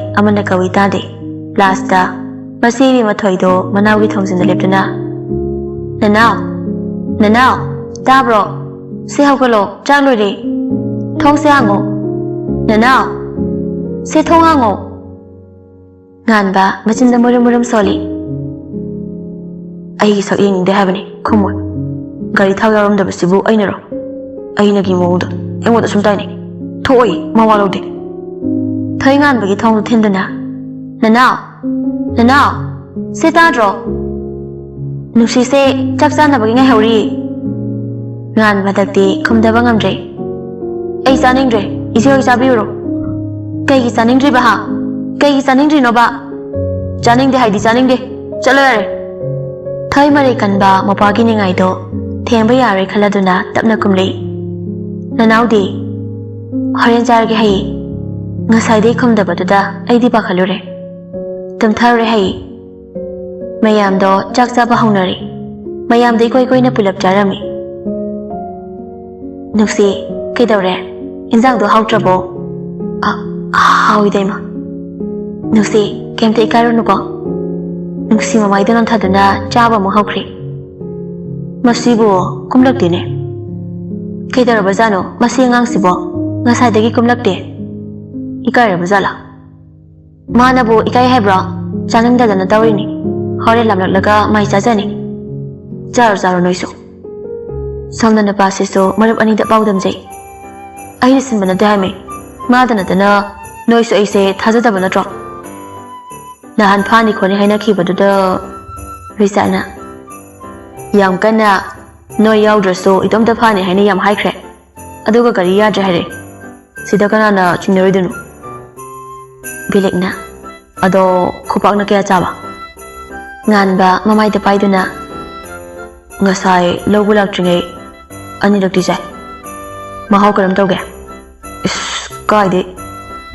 lasta masibi mathoido manawgi thongsinda leptuna nanaw ꯇꯥꯕ꯭ꯔꯣ ꯁꯤ ꯍꯧꯒꯠꯂꯣ ꯆꯥꯛ ꯂꯣꯏꯔꯦ ꯊꯣꯡꯁꯦ ꯍꯥꯡꯉꯣ ꯅꯅꯥꯎ ꯁꯤ ꯊꯣꯡ ꯍꯥꯡꯉꯣ ꯉꯥꯟꯕ ꯃꯆꯤꯟꯗ ꯃꯨꯔꯨꯝ ꯁꯣꯜꯂꯤ ꯑꯩꯒꯤ ꯁꯛ ꯌꯦꯡꯅꯤꯡꯗꯦ ꯍꯥꯏꯕꯅꯤ ꯈꯨꯝꯃꯣꯏ ꯒꯥꯔꯤ ꯊꯥꯎ ꯌꯥꯎꯔꯝꯗꯕꯁꯤꯕꯨ ꯑꯩꯅꯔꯣ ꯑꯩꯅꯒꯤ ꯃꯑꯣꯡꯗ ꯑꯩꯉꯣꯟꯗ ꯁꯨꯝ ꯇꯥꯏꯅꯩ ꯊꯣꯛꯑꯣꯏ ꯃꯋꯥ ꯂꯧꯗꯦ ꯊꯣꯏ ꯉꯥꯟꯕꯒꯤ ꯊꯣꯡꯗꯨ ꯊꯤꯟꯗꯨꯅ ꯅꯅꯥꯎ ꯁꯤ ꯇꯥꯗ꯭ꯔꯣ ꯅꯨꯡꯁꯤꯁꯦ ꯆꯥꯛ ꯆꯥꯅꯕꯒꯤ ꯉꯥꯏꯍꯧꯔꯤ ꯉꯥꯟꯕ ꯍꯟꯗꯛꯇꯤ ꯈꯨꯝꯗꯕ ꯉꯝꯗ꯭ꯔꯦ ꯑꯩ ꯆꯥꯅꯤꯡꯗ꯭ꯔꯦ ꯏꯆꯦ ꯍꯣꯏ ꯆꯥꯕꯤꯔꯨꯔꯣ ꯀꯩꯒꯤ ꯆꯥꯅꯤꯡꯗ꯭ꯔꯤꯕ ꯍꯥ ꯀꯩꯒꯤ ꯆꯥꯅꯤꯡꯗ꯭ꯔꯤꯅꯣꯕ ꯆꯥꯅꯤꯡꯗꯦ ꯍꯥꯏꯗꯤ ꯆꯥꯅꯤꯡꯗꯦ ꯆꯠꯂꯣ ꯌꯥꯔꯦ ꯊꯣꯏ ꯃꯔꯩ ꯀꯟꯕ ꯃꯄꯥꯒꯤ ꯅꯤꯡꯉꯥꯏꯗꯣ ꯊꯦꯝꯕ ꯌꯥꯔꯣꯏ ꯈꯜꯂꯗꯨꯅ ꯇꯞꯅ ꯀꯨꯝꯂꯛꯏ ꯅꯅꯥꯎꯗꯤ ꯍꯣꯔꯦꯟ ꯆꯥꯔꯒꯦ ꯍꯩ ꯉꯁꯥꯏꯗꯩ ꯈꯨꯝꯗꯕꯗꯨꯗ ꯑꯩꯗꯤ ꯄꯥꯈꯠꯂꯨꯔꯦ ꯇꯨꯝꯊꯔꯨꯔꯦ ꯍꯩ ꯃꯌꯥꯝꯗꯣ ꯆꯥꯛ ꯆꯥꯕ ꯍꯧꯅꯔꯤ ꯃꯌꯥꯝꯗ ꯏꯀꯣꯏ ꯀꯣꯏꯅ ꯄꯨꯂꯞ ꯆꯥꯔꯝꯃꯤ ꯅꯨꯡꯁꯤ ꯀꯩꯗꯧꯔꯦ ꯏꯟꯖꯥꯡꯗꯣ ꯍꯥꯎꯇ꯭ꯔꯕꯣ ꯍꯥꯎꯏꯗ ꯏꯃꯥ ꯅꯨꯡꯁꯤ ꯀꯩꯝꯇ ꯏꯀꯥꯏꯔꯨꯅꯨꯀꯣ ꯅꯨꯡꯁꯤ ꯃꯃꯥꯏꯗ ꯅꯣꯟꯊꯗꯨꯅ ꯆꯥꯕ ꯑꯃꯨꯛ ꯍꯧꯈ꯭ꯔꯦ ꯃꯁꯤꯕꯨ ꯀꯨꯝꯂꯛꯇꯦꯅꯦ ꯀꯩꯗꯧꯔꯕꯖꯥꯠꯅꯣ ꯃꯁꯤ ꯑꯉꯥꯡꯁꯤꯕꯣ ꯉꯁꯥꯏꯗꯒꯤ ꯀꯨꯝꯂꯛꯇꯦ ꯏꯀꯥꯏꯔꯕꯖꯥꯠꯂꯥ ꯃꯥꯅꯕꯨ ꯏꯀꯥꯏ ꯍꯥꯏꯕ꯭ꯔꯣ ꯆꯥꯅꯤꯡꯗꯗꯅ ꯇꯧꯔꯤꯅꯤ ꯍꯣꯔꯦꯟ ꯂꯥꯝꯂꯛꯂꯒ ꯃꯥꯏ ꯆꯥꯖꯅꯤ ꯆꯥꯔꯣ ꯅꯣꯏꯁꯨ ꯁꯣꯝꯅ ꯅꯨꯄꯥꯁꯤꯁꯨ ꯃꯔꯨꯞ ꯑꯅꯤꯗ ꯄꯥꯎꯗꯝꯖꯩ ꯑꯩꯅ ꯁꯤꯟꯕ ꯅꯠꯇꯦ ꯍꯥꯏꯃꯤ ꯃꯥꯗ ꯅꯠꯇꯅ ꯅꯣꯏꯁꯨ ꯑꯩꯁꯦ ꯊꯥꯖꯗꯕ ꯅꯠꯇ꯭ꯔꯣ ꯅꯍꯥꯟ ꯐꯥꯅꯤ ꯈꯣꯠꯅꯤ ꯍꯥꯏꯅꯈꯤꯕꯗꯨꯗ ꯔꯤꯆꯥꯠꯅ ꯌꯥꯝ ꯀꯟꯅ ꯅꯣꯏ ꯌꯥꯎꯗ꯭ꯔꯁꯨ ꯏꯇꯣꯝꯇ ꯐꯥꯅꯤ ꯍꯥꯏꯅ ꯌꯥꯝ ꯍꯥꯏꯈ꯭ರೆ ꯑꯗꯨꯒ ꯀꯔꯤ ꯌꯥꯗ꯭ꯔꯦ ꯍꯥꯏꯔꯦ ꯁꯤꯗ ꯀꯅꯥꯅ ꯆꯤꯡꯅꯔꯣꯏꯗꯣꯏꯅꯣ ꯕꯤꯂꯤꯛꯅ ꯑꯗꯣ ꯈꯨꯄꯥꯛꯅ ꯀꯌꯥ ꯆꯥꯕ ꯉꯥꯟꯕ ꯃꯃꯥꯏꯗ ꯄꯥꯏꯗꯨꯅ ꯉꯁꯥꯏ ꯂꯧꯕ ꯂꯥꯛꯇ꯭ꯔꯤꯉꯩ ꯑꯅꯤꯔꯛꯇꯤ ꯆꯥꯏ ꯃꯍꯥꯎ ꯀꯔꯝ ꯇꯧꯒꯦ ꯏꯁ ꯀꯥꯏꯗꯦ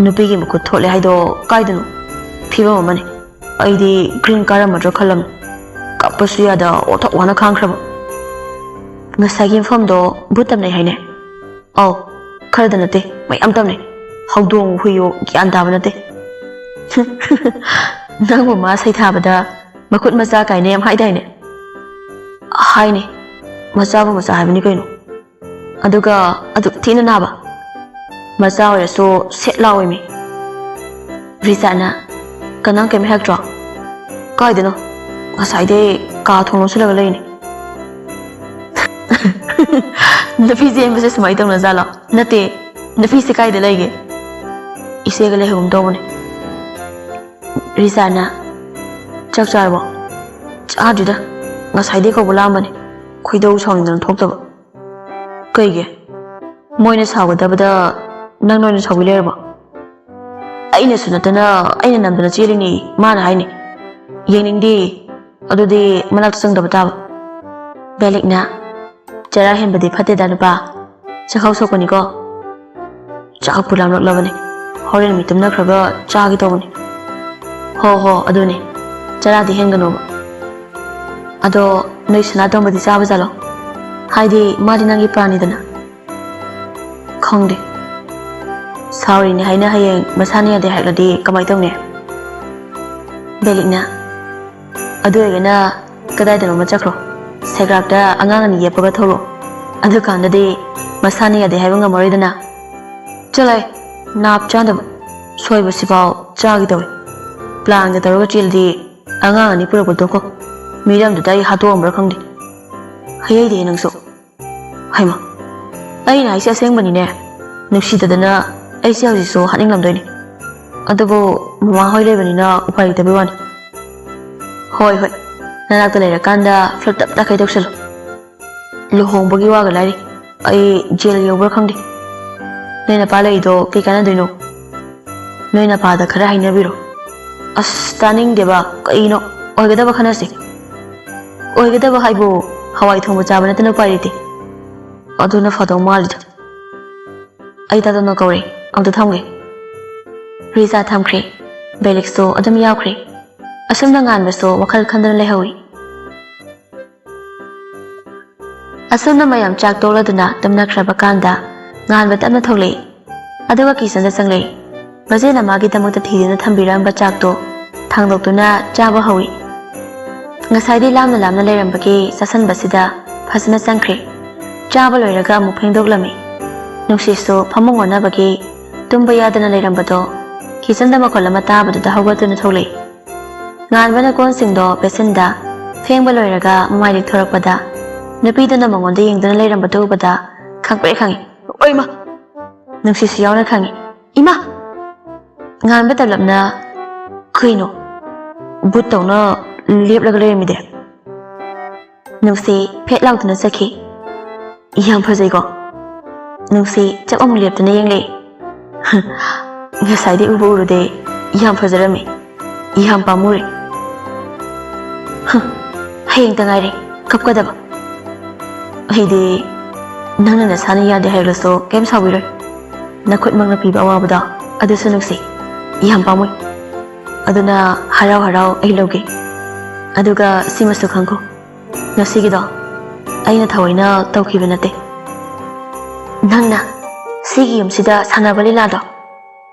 ꯅꯨꯄꯤꯒꯤ ꯃꯈꯨꯠ ꯊꯣꯠꯂꯦ ꯍꯥꯏꯗꯣ ꯀꯥꯏꯗꯅꯣ ꯐꯤꯕꯝ ꯑꯃꯅꯤ ꯑꯩꯗꯤ ꯒ꯭ꯔꯤꯟ ꯀꯥꯔꯝꯃꯗ꯭ꯔꯥ ꯈꯜꯂꯝꯅꯤ ꯀꯞꯄꯁꯨ ꯌꯥꯗ ꯑꯣꯊꯣꯛ ꯋꯥꯅ ꯈꯥꯡꯈ꯭ꯔꯕ ꯉꯁꯥꯏꯒꯤ ꯃꯐꯝꯗꯣ ꯚꯨꯠ ꯇꯝꯅꯩ ꯍꯥꯏꯅꯦ ꯑꯧ ꯈꯔꯗ ꯅꯠꯇꯦ ꯃꯌꯥꯝ ꯇꯝꯅꯩ ꯍꯧꯗꯣꯡ ꯍꯨꯏꯌꯣ ꯒ꯭ꯌꯥꯟ ꯇꯥꯕ ꯅꯠꯇꯦ ꯅꯪꯕꯨ ꯃꯥ ꯁꯩꯊꯥꯕꯗ ꯃꯈꯨꯠ ꯃꯆꯥ ꯀꯥꯏꯅ ꯌꯥꯝ ꯍꯥꯏꯗꯥꯏꯅꯦ ꯍꯥꯏꯅꯦ ꯃꯆꯥꯕꯨ ꯃꯆꯥ ꯍꯥꯏꯕꯅꯤ ꯀꯩꯅꯣ ꯑꯗꯨꯒ ꯑꯗꯨꯛ ꯊꯤꯅ ꯅꯥꯕ ꯃꯆꯥ ꯑꯣꯏꯔꯁꯨ ꯁꯦꯠ ꯂꯥꯎꯏꯃꯤ ꯔꯤꯆꯥꯠꯅ ꯀꯅꯥ ꯀꯩꯝ ꯍꯥꯏꯔꯛꯇ꯭ꯔꯣ ꯀꯥꯏꯗꯅꯣ ꯉꯁꯥꯏꯗꯩ ꯀꯥ ꯊꯣꯡ ꯂꯣꯟꯁꯤꯜꯂꯒ ꯂꯩꯅꯤ ꯅꯨꯄꯤ ꯆꯦꯟꯕꯁꯦ ꯁꯨꯃꯥꯏꯅ ꯇꯧꯅꯖꯥꯠꯂꯣ ꯅꯠꯇꯦ ꯅꯨꯄꯤꯁꯦ ꯀꯥꯏꯗ ꯂꯩꯒꯦ ꯏꯆꯦꯒ ꯂꯩꯍꯧꯒꯨꯝ ꯇꯧꯕꯅꯦ ꯔꯤꯆꯥꯠꯅ ꯆꯥꯛ ꯆꯥꯔꯕꯣ ꯆꯥꯗ꯭ꯔꯤꯗ ꯉꯁꯥꯏꯗꯩ ꯀꯧꯕ ꯂꯥꯛꯑꯝꯕꯅꯤ ꯈꯣꯏꯗꯧ ꯁꯥꯎꯅꯤꯡꯗꯅ ꯊꯣꯛꯇꯕ ꯀꯩꯒꯤ ꯃꯣꯏꯅ ꯁꯥꯎꯒꯗꯕꯗ ꯅꯪ ꯑꯣꯏꯅ ꯁꯥꯎꯕꯤ ꯂꯩꯔꯕꯣ ꯑꯩꯅꯁꯨ ꯅꯠꯇꯅ ꯑꯩꯅ ꯅꯝꯗꯅ ꯆꯦꯜꯂꯤꯅꯤ ꯃꯥꯅ ꯍꯥꯏꯅꯤ ꯌꯦꯡꯅꯤꯡꯗꯦ ꯑꯗꯨꯗꯤ ꯃꯅꯥꯛꯇ ꯆꯪꯗꯕ ꯇꯥꯕ ꯕꯦꯂꯤꯛꯅ ꯆꯔꯥ ꯍꯦꯟꯕꯗꯤ ꯐꯠꯇꯦꯗ ꯅꯨꯄꯥ ꯆꯈꯥꯎ ꯁꯣꯛꯄꯅꯤꯀꯣ ꯆꯥꯛꯄꯨ ꯂꯥꯝꯂꯛꯂꯕꯅꯤ ꯍꯣꯔꯦꯟ ꯃꯤ ꯇꯨꯝꯅꯈ꯭ꯔꯒ ꯆꯥꯒꯦ ꯇꯧꯕꯅꯤ ꯍꯣ ꯑꯗꯨꯅꯦ ꯆꯔꯥꯗꯤ ꯍꯦꯟꯒꯅꯣꯕ ꯑꯗꯣ ꯅꯣꯏ ꯁꯅꯥꯇꯣꯝꯕꯗꯤ ꯆꯥꯕ ꯖꯥꯠꯂꯣ ꯍꯥꯏꯗꯤ ꯃꯥꯗꯤ ꯅꯪꯒꯤ ꯄ꯭ꯔꯥꯅꯤꯗꯅ ꯈꯪꯗꯦ ꯁꯥꯎꯔꯤꯅꯤ ꯍꯥꯏꯅ ꯍꯌꯦꯡ ꯃꯁꯥꯅ ꯌꯥꯗꯦ ꯍꯥꯏꯔꯛꯂꯗꯤ ꯀꯃꯥꯏꯅ ꯇꯧꯅꯤ ꯕꯦꯂꯤꯛꯅ ꯑꯗꯨ ꯑꯣꯏꯔꯒꯅ ꯀꯗꯥꯏꯗꯅꯣꯃ ꯆꯠꯈ꯭ꯔꯣ ꯁꯦꯒ꯭ꯔꯥꯛꯇ ꯑꯉꯥꯡ ꯑꯅꯤ ꯌꯦꯞꯄꯒ ꯊꯣꯛꯂꯛꯑꯣ ꯑꯗꯨꯀꯥꯟꯗꯗꯤ ꯃꯁꯥꯅ ꯌꯥꯗꯦ ꯍꯥꯏꯕ ꯉꯝꯃꯔꯣꯏꯗꯅ ꯆꯠꯂꯣꯏ ꯅꯥꯞ ꯆꯥꯗꯕ ꯁꯣꯏꯕꯁꯤꯐꯥꯎ ꯆꯥꯒꯦ ꯇꯧꯏ ꯄ꯭ꯂꯥꯟꯒ ꯇꯧꯔꯒ ꯆꯦꯜꯂꯗꯤ ꯑꯉꯥꯡ ꯑꯅꯤ ꯄꯨꯔꯛꯄ ꯇꯣꯛꯈꯣ ꯃꯤꯔꯝꯗꯨꯗ ꯑꯩ ꯍꯥꯠꯇꯣꯛꯑꯝꯕ꯭ꯔꯥ ꯈꯪꯗꯦ ꯍꯩꯍꯩꯗꯦ ꯅꯪꯁꯨ ꯍꯩꯃ ꯑꯩꯅ ꯍꯥꯏꯁꯦ ꯑꯁꯦꯡꯕꯅꯤꯅꯦ ꯅꯨꯡꯁꯤꯗꯗꯅ ꯑꯩꯁꯦ ꯍꯧꯖꯤꯛꯁꯨ ꯍꯥꯠꯅꯤꯡꯂꯝꯗꯣꯏꯅꯤ ꯑꯗꯨꯕꯨ ꯃꯃꯥꯍꯣꯏ ꯂꯩꯕꯅꯤꯅ ꯎꯄꯥꯏ ꯂꯩꯇꯕꯩ ꯋꯥꯅꯤ ꯍꯣꯏ ꯅꯅꯥꯛꯇ ꯂꯩꯔꯀꯥꯟꯗ ꯐ꯭ꯂꯠ ꯇꯞ ꯀꯩ ꯇꯧꯁꯜꯂꯨ ꯂꯨꯍꯣꯡꯕꯒꯤ ꯋꯥꯒ ꯂꯥꯏꯔꯤ ꯑꯩ ꯖꯦꯜ ꯌꯧꯕ꯭ꯔꯥ ꯈꯪꯗꯦ ꯅꯣꯏ ꯅꯄꯥ ꯂꯩꯔꯤꯗꯣ ꯀꯩ ꯀꯥꯟꯅꯗꯣꯏꯅꯣ ꯅꯣꯏ ꯅꯄꯥꯗ ꯈꯔ ꯍꯥꯏꯅꯕꯤꯔꯣ ꯑꯁ ꯇꯥꯅꯤꯡꯗꯦꯕ ꯀꯩꯅꯣ ꯑꯣꯏꯒꯗꯕ ꯈꯟꯅꯁꯤ ꯑꯣꯏꯒꯗꯕ ꯍꯥꯏꯕꯨ ꯍꯋꯥꯏ ꯊꯣꯡꯕ ꯆꯥꯕ ꯅꯠꯇꯅ ꯎꯄꯥꯏ ꯂꯩꯇꯦ ꯑꯗꯨꯅ ꯐꯗꯧ ꯃꯥꯜꯂꯤꯗ ꯑꯩ ꯇꯥꯗꯅ ꯀꯧꯔꯦ ꯑꯝꯇ ꯊꯝꯒꯦ ꯔꯤꯆꯥꯠ ꯊꯝꯈ꯭ꯔꯦ ꯕꯦꯂꯤꯛꯁꯨ ꯑꯗꯨꯝ ꯌꯥꯎꯈ꯭ꯔꯦ ꯑꯁꯨꯝꯅ ꯉꯥꯟꯕꯁꯨ ꯋꯥꯈꯜ ꯈꯟꯗꯨꯅ ꯂꯩꯍꯧꯏ ꯑꯁꯨꯝꯅ ꯃꯌꯥꯝ ꯆꯥꯛ ꯇꯣꯛꯂꯗꯨꯅ ꯇꯨꯝꯅꯈ꯭ꯔꯕ ꯀꯥꯟꯗ ꯉꯥꯟꯕ ꯇꯞꯅ ꯊꯣꯛꯂꯛꯏ ꯑꯗꯨꯒ ꯀꯤꯆꯟꯗ ꯆꯪꯂꯛꯏ ꯃꯆꯦꯅ ꯃꯥꯒꯤꯗꯃꯛꯇ ꯊꯤꯗꯨꯅ ꯊꯝꯕꯤꯔꯝꯕ ꯆꯥꯛꯇꯣ ꯊꯥꯡꯗꯣꯛꯇꯨꯅ ꯆꯥꯕ ꯍꯧꯏ ꯉꯁꯥꯏꯗꯤ ꯂꯥꯝꯅ ꯂꯩꯔꯝꯕꯒꯤ ꯆꯥꯁꯟꯕꯁꯤꯗ ꯐꯖꯅ ꯆꯪꯈ꯭ꯔꯦ ꯆꯥꯕ ꯂꯣꯏꯔꯒ ꯑꯃꯨꯛ ꯐꯦꯡꯗꯣꯛꯂꯝꯃꯤ ꯅꯨꯡꯁꯤꯠꯁꯨ ꯐꯃꯨꯡ ꯑꯣꯟꯅꯕꯒꯤ ꯇꯨꯝꯕ ꯌꯥꯗꯅ ꯂꯩꯔꯝꯕꯗꯣ ꯀꯤꯆꯟꯗ ꯃꯈꯣꯜ ꯑꯃ ꯇꯥꯕꯗꯨꯗ ꯍꯧꯒꯠꯇꯨꯅ ꯊꯣꯛꯂꯛꯏ ꯉꯥꯟꯕꯅ ꯀꯣꯟꯁꯤꯡꯗꯣ ꯕꯦꯁꯤꯟꯗ ꯐꯦꯡꯕ ꯂꯣꯏꯔꯒ ꯃꯃꯥꯏ ꯂꯤꯛꯊꯣꯔꯛꯄꯗ ꯅꯨꯄꯤꯗꯨꯅ ꯃꯉꯣꯟꯗ ꯌꯦꯡꯗꯨꯅ ꯂꯩꯔꯝꯕꯗꯨ ꯎꯕꯗ ꯈꯪꯄ꯭ꯔꯦꯛ ꯈꯪꯉꯤ ꯑꯣꯏꯃ ꯅꯨꯡꯁꯤꯠꯁꯨ ꯌꯥꯎꯅ ꯈꯪꯉꯤ ꯏꯃꯥ ꯉꯥꯟꯕ ꯇꯂꯞꯅ ꯀꯩꯅꯣ ꯕꯨꯠ ꯇꯧꯅ ꯂꯦꯞꯂꯒ ꯂꯩꯔꯝꯃꯤꯗꯦ ꯅꯨꯡꯁꯤ ꯐꯦꯠ ꯂꯥꯎꯗꯨꯅ ꯆꯠꯈꯤ ꯌꯥꯝ ꯐꯖꯩꯀꯣ ꯅꯨꯡꯁꯤ ꯆꯞ ꯑꯃꯨꯛ ꯂꯦꯞꯇꯨꯅ ꯌꯦꯡꯂꯛꯏ ꯉꯁꯥꯏꯗꯤ ꯎꯕ ꯎꯔꯨꯗꯦ ꯌꯥꯝ ꯐꯖꯔꯝꯃꯤ ꯌꯥꯝ ꯄꯥꯝꯃꯨꯔꯦ ꯍꯌꯦꯡꯇ ꯉꯥꯏꯔꯦ ꯀꯞꯀꯗꯕ ꯑꯩꯗꯤ ꯅꯪꯅ ꯅꯁꯥꯅ ꯌꯥꯗꯦ ꯍꯥꯏꯔꯁꯨ ꯀꯩꯝ ꯁꯥꯎꯕꯤꯔꯣꯏ ꯅꯈꯨꯠꯃꯛꯅ ꯄꯤꯕ ꯑꯋꯥꯕꯗꯣ ꯑꯗꯨꯁꯨ ꯅꯨꯡꯁꯤ ꯌꯥꯝ ꯄꯥꯝꯃꯨꯏ ꯑꯗꯨꯅ ꯍꯔꯥꯎ ꯍꯔꯥꯎ ꯑꯩ ꯂꯧꯒꯦ ꯑꯗꯨꯒ ꯁꯤꯃꯁꯨ ꯈꯪꯈꯣ ꯉꯁꯤꯒꯤꯗꯣ ꯑꯩꯅ ꯊꯑꯣꯏꯅ ꯇꯧꯈꯤꯕ ꯅꯠꯇꯦ ꯅꯪꯅ ꯁꯤꯒꯤ ꯌꯨꯝꯁꯤꯗ ꯁꯥꯟꯅꯕ ꯂꯤꯂꯥꯗꯣ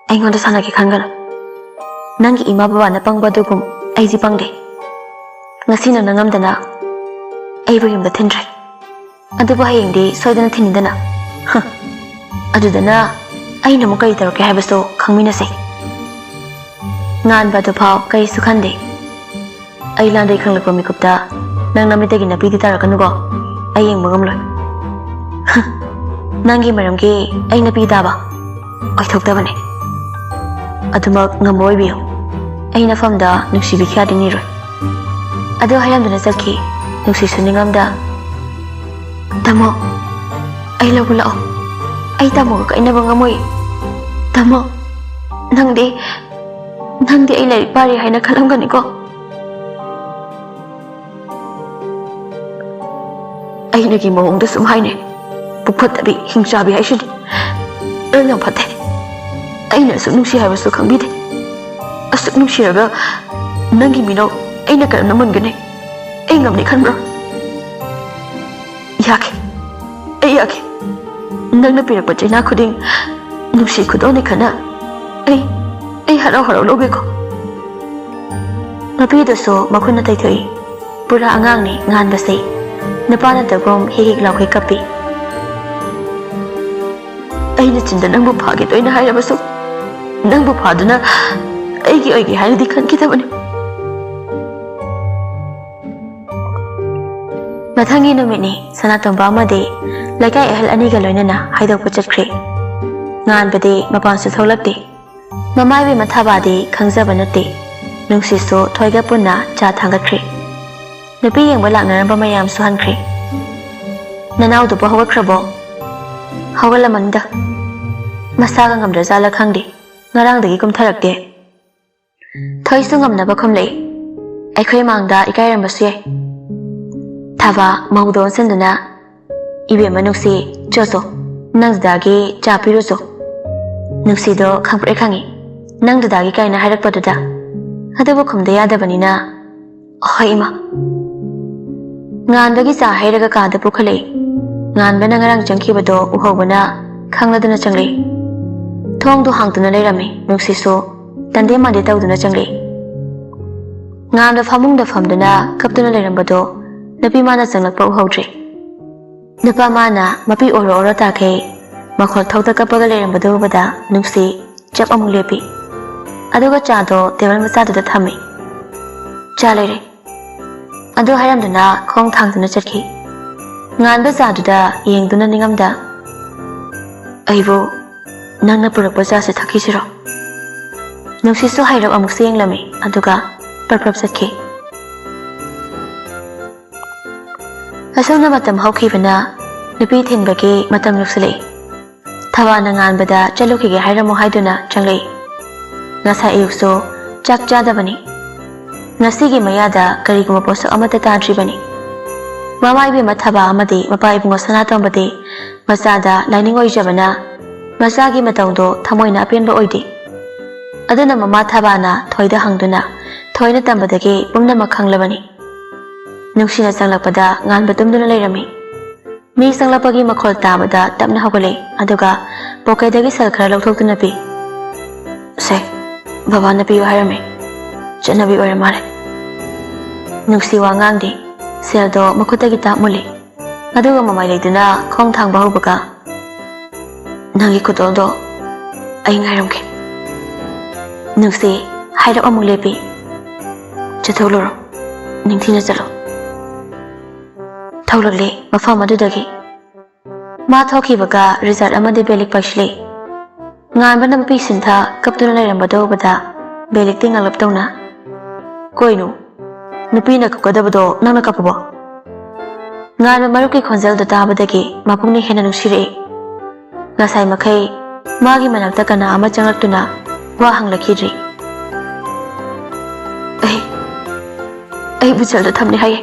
ꯑꯩꯉꯣꯟꯗ ꯁꯥꯟꯅꯒꯦ ꯈꯟꯒꯅꯨ ꯅꯪꯒꯤ ꯏꯃꯥ ꯕꯕꯥꯅ ꯄꯪꯕ ꯑꯗꯨꯒꯨꯝ ꯑꯩꯗꯤ ꯄꯪꯗꯦ ꯉꯁꯤ ꯅꯪꯅ ꯉꯝꯗꯅ ꯑꯩꯕꯨ ꯌꯨꯝꯗ ꯊꯤꯟꯗ꯭ꯔꯦ ꯑꯗꯨꯕꯨ ꯍꯌꯦꯡꯗꯤ ꯁꯣꯏꯗꯅ ꯊꯤꯟꯅꯤꯗꯅ ꯑꯗꯨꯗꯅ ꯑꯩꯅ ꯑꯃꯨꯛ ꯀꯔꯤ ꯇꯧꯔꯛꯀꯦ ꯍꯥꯏꯕꯁꯨ ꯈꯪꯃꯤꯟꯅꯁꯦ ꯉꯥꯟꯕ ꯑꯗꯨꯐꯥꯎ ꯀꯔꯤꯁꯨ ꯈꯟꯗꯦ ꯑꯩ ꯂꯥꯟꯗꯩ ꯈꯪꯂꯛꯄ ꯃꯤꯀꯨꯞꯇ ꯅꯪ ꯅꯃꯤꯠꯇꯒꯤ ꯅꯥꯄꯤꯗꯤ ꯇꯥꯔꯛꯀꯅꯨꯀꯣ ꯑꯩ ꯌꯦꯡꯕ ꯉꯝꯂꯣꯏ ꯅꯪꯒꯤ ꯃꯔꯝꯒꯤ ꯑꯩ ꯅꯥꯄꯤ ꯇꯥꯕ ꯑꯣꯏꯊꯣꯛꯇꯕꯅꯦ ꯑꯗꯨꯃꯛ ꯉꯝꯕ ꯑꯣꯏꯕꯤꯌꯨ ꯑꯩ ꯅꯐꯝꯗ ꯅꯨꯡꯁꯤꯕꯤ ꯀꯌꯥꯗꯤ ꯅꯤꯔꯣꯏ ꯑꯗꯨ ꯍꯥꯏꯔꯝꯗꯨꯅ ꯆꯠꯈꯤ ꯅꯨꯡꯁꯤꯠꯁꯨ ꯅꯤꯡꯉꯝꯗ ꯇꯥꯃꯣ ꯑꯩ ꯂꯧꯕ ꯂꯥꯛꯑꯣ ꯑꯩ ꯇꯥꯃꯣꯒ ꯀꯥꯏꯅꯕ ꯉꯝꯃꯣꯏ ꯇꯥꯃꯣ ꯅꯪꯗꯤ ꯑꯩ ꯂꯥꯏꯔꯤꯛ ꯄꯥꯔꯤ ꯍꯥꯏꯅ ꯈꯜꯂꯝꯒꯅꯤꯀꯣ ꯑꯩꯅꯒꯤ ꯃꯑꯣꯡꯗ ꯁꯨꯝ ꯍꯥꯏꯅꯩ ꯄꯨꯛꯐꯠꯇꯕꯤ ꯍꯤꯡꯆꯥꯕꯤ ꯍꯥꯏꯁꯤꯗꯤ ꯌꯥꯝ ꯐꯠꯇꯦ ꯑꯩꯅ ꯑꯁꯨꯛ ꯅꯨꯡꯁꯤ ꯍꯥꯏꯕꯁꯨ ꯈꯪꯕꯤꯗꯦ ꯑꯁꯨꯛ ꯅꯨꯡꯁꯤꯔꯒ ꯅꯪꯒꯤ ꯃꯤꯅꯧ ꯑꯩꯅ ꯀꯔꯝꯅ ꯃꯨꯟꯒꯅꯤ ꯑꯩ ꯉꯝꯅꯤ ꯈꯟꯕ꯭ꯔꯣ ꯌꯥꯈꯤ ꯑꯩ ꯌꯥꯈꯤ ꯅꯪꯅ ꯄꯤꯔꯛꯄ ꯆꯩꯅꯥ ꯈꯨꯗꯤꯡ ꯅꯨꯡꯁꯤ ꯈꯨꯗꯣꯜꯅꯤ ꯈꯟꯅ ꯑꯩ ꯍꯔꯥꯎ ꯍꯔꯥꯎ ꯂꯧꯒꯦꯀꯣ ꯅꯨꯄꯤꯗꯨꯁꯨ ꯃꯈꯨꯠꯅ ꯇꯩꯊꯣꯛꯏ ꯄꯨꯔꯥ ꯑꯉꯥꯡꯅꯤ ꯉꯥꯟꯕꯁꯦ ꯅꯨꯄꯥꯅꯇꯒꯨꯝ ꯍꯦꯛ ꯍꯦꯛ ꯂꯥꯎꯈꯩ ꯀꯞꯄꯤ ꯑꯩꯅ ꯆꯤꯟꯗ ꯅꯪꯕꯨ ꯐꯥꯒꯦ ꯇꯣꯏꯅ ꯍꯥꯏꯔꯕꯁꯨ ꯅꯪꯕꯨ ꯐꯥꯗꯨꯅ ꯑꯩꯒꯤ ꯑꯣꯏꯒꯦ ꯍꯥꯏꯅꯗꯤ ꯈꯟꯈꯤꯗꯕꯅꯤ ꯃꯊꯪꯒꯤ ꯅꯨꯃꯤꯠꯅꯤ ꯁꯅꯥꯇꯣꯝꯕ ꯑꯃꯗꯤ ꯂꯩꯀꯥꯏ ꯑꯍꯜ ꯑꯅꯤꯒ ꯂꯣꯏꯅꯅ ꯍꯥꯏꯗꯣꯛꯄ ꯆꯠꯈ꯭ꯔꯦ ꯉꯥꯟꯕꯗꯤ ꯃꯄꯥꯟꯁꯨ ꯊꯣꯛꯂꯛꯇꯦ ꯃꯃꯥꯏꯕꯤ ꯃꯊꯥꯕꯥꯗꯤ ꯈꯪꯖꯕ ꯅꯠꯇꯦ ꯅꯨꯡꯁꯤꯠꯁꯨ ꯊꯣꯏꯒ ꯄꯨꯟꯅ ꯆꯥ ꯊꯥꯡꯒꯠꯈ꯭ꯔꯦ ꯅꯨꯄꯤ ꯌꯦꯡꯕ ꯂꯥꯛꯅꯔꯝꯕ ꯃꯌꯥꯝꯁꯨ ꯍꯟꯈ꯭ꯔꯦ ꯅꯅꯥꯎꯗꯨꯕꯨ ꯍꯧꯒꯠꯈ꯭ꯔꯕꯣ ꯍꯧꯒꯠꯂꯝꯃꯅꯤꯗ ꯃꯁꯥꯒ ꯉꯝꯗ꯭ꯔꯖꯥꯠꯂ ꯈꯪꯗꯦ ꯉꯔꯥꯡꯗꯒꯤ ꯀꯨꯝꯊꯔꯛꯇꯦ ꯊꯣꯏꯁꯨ ꯉꯝꯅꯕ ꯈꯨꯝꯂꯛꯏ ꯑꯩꯈꯣꯏ ꯃꯥꯡꯗ ꯏꯀꯥꯏꯔꯝꯕꯁꯨ ꯌꯥꯏ ꯊꯕꯥ ꯃꯧꯗ ꯑꯣꯟꯁꯤꯟꯗꯨꯅ 이ቤ마 눅시 쪄서 ꯅꯪꯗꯨꯗꯒꯤ ꯆꯥ ꯄꯤꯔꯨꯆꯣ ꯅꯨꯡꯁꯤꯗꯣ ꯈꯪꯄ꯭ꯔꯦꯛ ꯈꯪꯉꯤ ꯅꯪꯗꯨꯗꯒꯤ ꯀꯥꯏꯅ ꯍꯥꯏꯔꯛꯄꯗꯨꯗ ꯑꯗꯨꯕꯨ ꯈꯨꯝꯗ ꯌꯥꯗꯕꯅꯤꯅ ꯍꯣꯏ ꯏꯃꯥ ꯉꯥꯟꯕꯒꯤ ꯆꯥ ꯍꯩꯔꯒ ꯀꯥꯗ ꯄꯨꯈꯠꯂꯛꯏ ꯉꯥꯟꯕꯅ ꯉꯔꯥꯡ ꯆꯪꯈꯤꯕꯗꯣ ꯎꯍꯧꯕꯅ ꯈꯪꯂꯗꯨꯅ ꯆꯪꯂꯛꯏ ꯊꯣꯡꯗꯣ ꯍꯥꯡꯗꯨꯅ ꯂꯩꯔꯝꯃꯤ ꯅꯨꯡꯁꯤꯁꯨ ꯇꯟꯗꯦ ꯃꯥꯟꯗꯦ ꯇꯧꯗꯨꯅ ꯆꯪꯂꯛꯏ ꯉꯥꯟꯕ ꯐꯃꯨꯡꯗ ꯐꯝꯗꯨꯅ ꯀꯞꯇꯨꯅ ꯂꯩꯔꯝꯕꯗꯣ ꯅꯨꯄꯤ ꯃꯥꯅ ꯆꯪꯂꯛꯄ ꯎꯍꯧꯗ꯭ꯔꯦ ꯅꯨꯄꯥ ꯃꯥꯅ ꯃꯄꯤ ꯑꯣꯔꯣ ꯑꯣꯔꯣ ꯇꯥꯈꯩ ꯃꯈꯣꯜ ꯊꯧꯗ ꯀꯞꯄꯒ ꯂꯩꯔꯝꯕꯗꯨ ꯎꯕꯗ ꯅꯨꯡꯁꯤ ꯆꯞ ꯑꯃꯨꯛ ꯂꯦꯞꯄꯤ ꯑꯗꯨꯒ ꯆꯥꯗꯣ ꯇꯦꯕꯜ ꯃꯆꯥꯗꯨꯗ ꯊꯝꯃꯤ ꯆꯥ ꯂꯩꯔꯦ ꯑꯗꯨ ꯍꯥꯏꯔꯝꯗꯨꯅ ꯈꯣꯡ ꯊꯥꯡꯗꯨꯅ ꯆꯠꯈꯤ ꯉꯥꯟꯕ ꯆꯥꯗꯨꯗ ꯌꯦꯡꯗꯨꯅ ꯅꯤꯡꯉꯝꯗ ꯑꯩꯕꯨ ꯅꯪꯅ ꯄꯨꯔꯛꯄ ꯆꯥꯁꯦ ꯊꯛꯈꯤꯁꯤꯔꯣ ꯅꯨꯡꯁꯤꯁꯨ ꯍꯩꯔꯞ ꯑꯃꯨꯛꯁꯨ ꯌꯦꯡꯂꯝꯃꯤ ꯑꯗꯨꯒ ꯄꯔꯞ ꯆꯠꯈꯤ ꯑꯁꯨꯝꯅ ꯃꯇꯝ ꯍꯧꯈꯤꯕꯅ ꯅꯨꯄꯤ ꯊꯤꯟꯕꯒꯤ ꯃꯇꯝ ꯌꯧꯁꯤꯜꯂꯛꯏ ꯊꯕꯥꯅ ꯉꯥꯟꯕꯗ ꯆꯠꯂꯨꯈꯤꯒꯦ ꯍꯥꯏꯔꯝꯃꯣ ꯍꯥꯏꯗꯨꯅ ꯆꯪꯂꯛꯏ ꯉꯁꯥꯏ ꯑꯌꯨꯛꯁꯨ ꯆꯥꯛ ꯆꯥꯗꯕꯅꯤ ꯉꯁꯤꯒꯤ ꯃꯌꯥꯗ ꯀꯔꯤꯒꯨꯝꯕ ꯄꯣꯠꯁꯛ ꯑꯃꯠꯇ ꯇꯥꯗ꯭ꯔꯤꯕꯅꯤ ꯃꯃꯥ ꯏꯕꯦꯝꯃ ꯊꯕꯥ ꯑꯃꯗꯤ ꯃꯄꯥ ꯏꯕꯨꯡꯉꯣ ꯁꯅꯥꯇꯣꯝꯕꯗꯤ ꯃꯆꯥꯗ ꯂꯥꯏꯅꯤꯡ ꯑꯣꯏꯖꯕꯅ ꯃꯆꯥꯒꯤ ꯃꯇꯧꯗꯣ ꯊꯃꯣꯏꯅ ꯑꯄꯦꯟꯕ ꯑꯣꯏꯗꯦ ꯑꯗꯨꯅ ꯃꯃꯥ ꯊꯕꯥꯅ ꯊꯣꯏꯗ ꯍꯪꯗꯨꯅ ꯊꯣꯏꯅ ꯇꯝꯕꯗꯒꯤ ꯄꯨꯝꯅꯃꯛ ꯈꯪꯂꯕꯅꯤ ꯅꯨꯡꯁꯤꯅ ꯆꯪꯂꯛꯄꯗ ꯉꯥꯟꯕ ꯇꯨꯝꯗꯨꯅ ꯂꯩꯔꯝꯃꯤ ꯃꯤ ꯆꯪꯂꯛꯄꯒꯤ ꯃꯈꯣꯜ ꯇꯥꯕꯗ ꯇꯞꯅ ꯍꯧꯒꯠꯂꯛꯏ ꯑꯗꯨꯒ ꯄꯣꯀꯦꯠꯇꯒꯤ ꯁꯦꯜ ꯈꯔ ꯂꯧꯊꯣꯛꯇꯨꯅ ꯄꯤ ꯁꯦ ꯕꯕꯥꯅ ꯄꯤꯌꯨ ꯍꯥꯏꯔꯝꯃꯤ ꯆꯠꯅꯕꯤ ꯑꯣꯏꯔ ꯃꯥꯜꯂꯦ ꯅꯨꯡꯁꯤ ꯋꯥ ꯉꯥꯡꯗꯦ ꯁꯦꯜꯗꯣ ꯃꯈꯨꯠꯇꯒꯤ ꯇꯥꯞ ꯃꯨꯜꯂꯤ ꯑꯗꯨꯒ ꯃꯃꯥꯏ ꯂꯩꯗꯨꯅ ꯈꯣꯡ ꯊꯥꯡꯕ ꯍꯧꯕꯒ ꯅꯪꯒꯤ ꯈꯨꯗꯣꯜꯗꯣ ꯑꯩ ꯉꯥꯏꯔꯝꯒꯦ ꯅꯨꯡꯁꯤ ꯍꯥꯏꯔꯞ ꯑꯃꯨꯛ ꯂꯦꯞꯄꯤ ꯆꯠꯊꯣꯛꯂꯨꯔꯣ ꯅꯤꯡꯊꯤꯅ ꯆꯠꯂꯣ ꯊꯣꯛꯂꯛꯂꯦ ꯃꯐꯝ ꯑꯗꯨꯗꯒꯤ ꯃꯥ ꯊꯣꯛꯈꯤꯕꯒ ꯔꯤꯖꯥꯔꯠ ꯑꯃꯗꯤ ꯕꯦꯂꯤꯛ ꯄꯥꯏꯁꯤꯜꯂꯦ ꯉꯥꯟꯕꯅ ꯃꯄꯤ ꯁꯤꯟꯊ ꯀꯞꯇꯨꯅ ꯂꯩꯔꯝꯕꯗꯣ ꯎꯕꯗ ꯕꯦꯂꯤꯛꯇꯤ ꯉꯛꯂꯞ ꯇꯧꯅ ꯀꯣꯏꯅꯨ ꯅꯨꯄꯤꯅ ꯀꯞꯀꯗꯕꯗꯣ ꯅꯪꯅ ꯀꯞꯄꯕꯣ ꯉꯥꯟꯕ ꯃꯔꯨꯞꯀꯤ ꯈꯣꯟꯖꯦꯜꯗꯣ ꯇꯥꯕꯗꯒꯤ ꯃꯄꯨꯡꯅ ꯍꯦꯟꯅ ꯅꯨꯡꯁꯤꯔꯛꯏ ꯉꯁꯥꯏ ꯃꯈꯩ ꯃꯥꯒꯤ ꯃꯅꯥꯛꯇ ꯀꯅꯥ ꯑꯃ ꯆꯪꯂꯛꯇꯨꯅ ꯋꯥ ꯍꯪꯂꯛꯈꯤꯗ꯭ꯔꯤ ꯑꯩ ꯕꯨꯆꯜꯗ ꯊꯝꯅꯤ ꯍꯥꯏꯌꯦ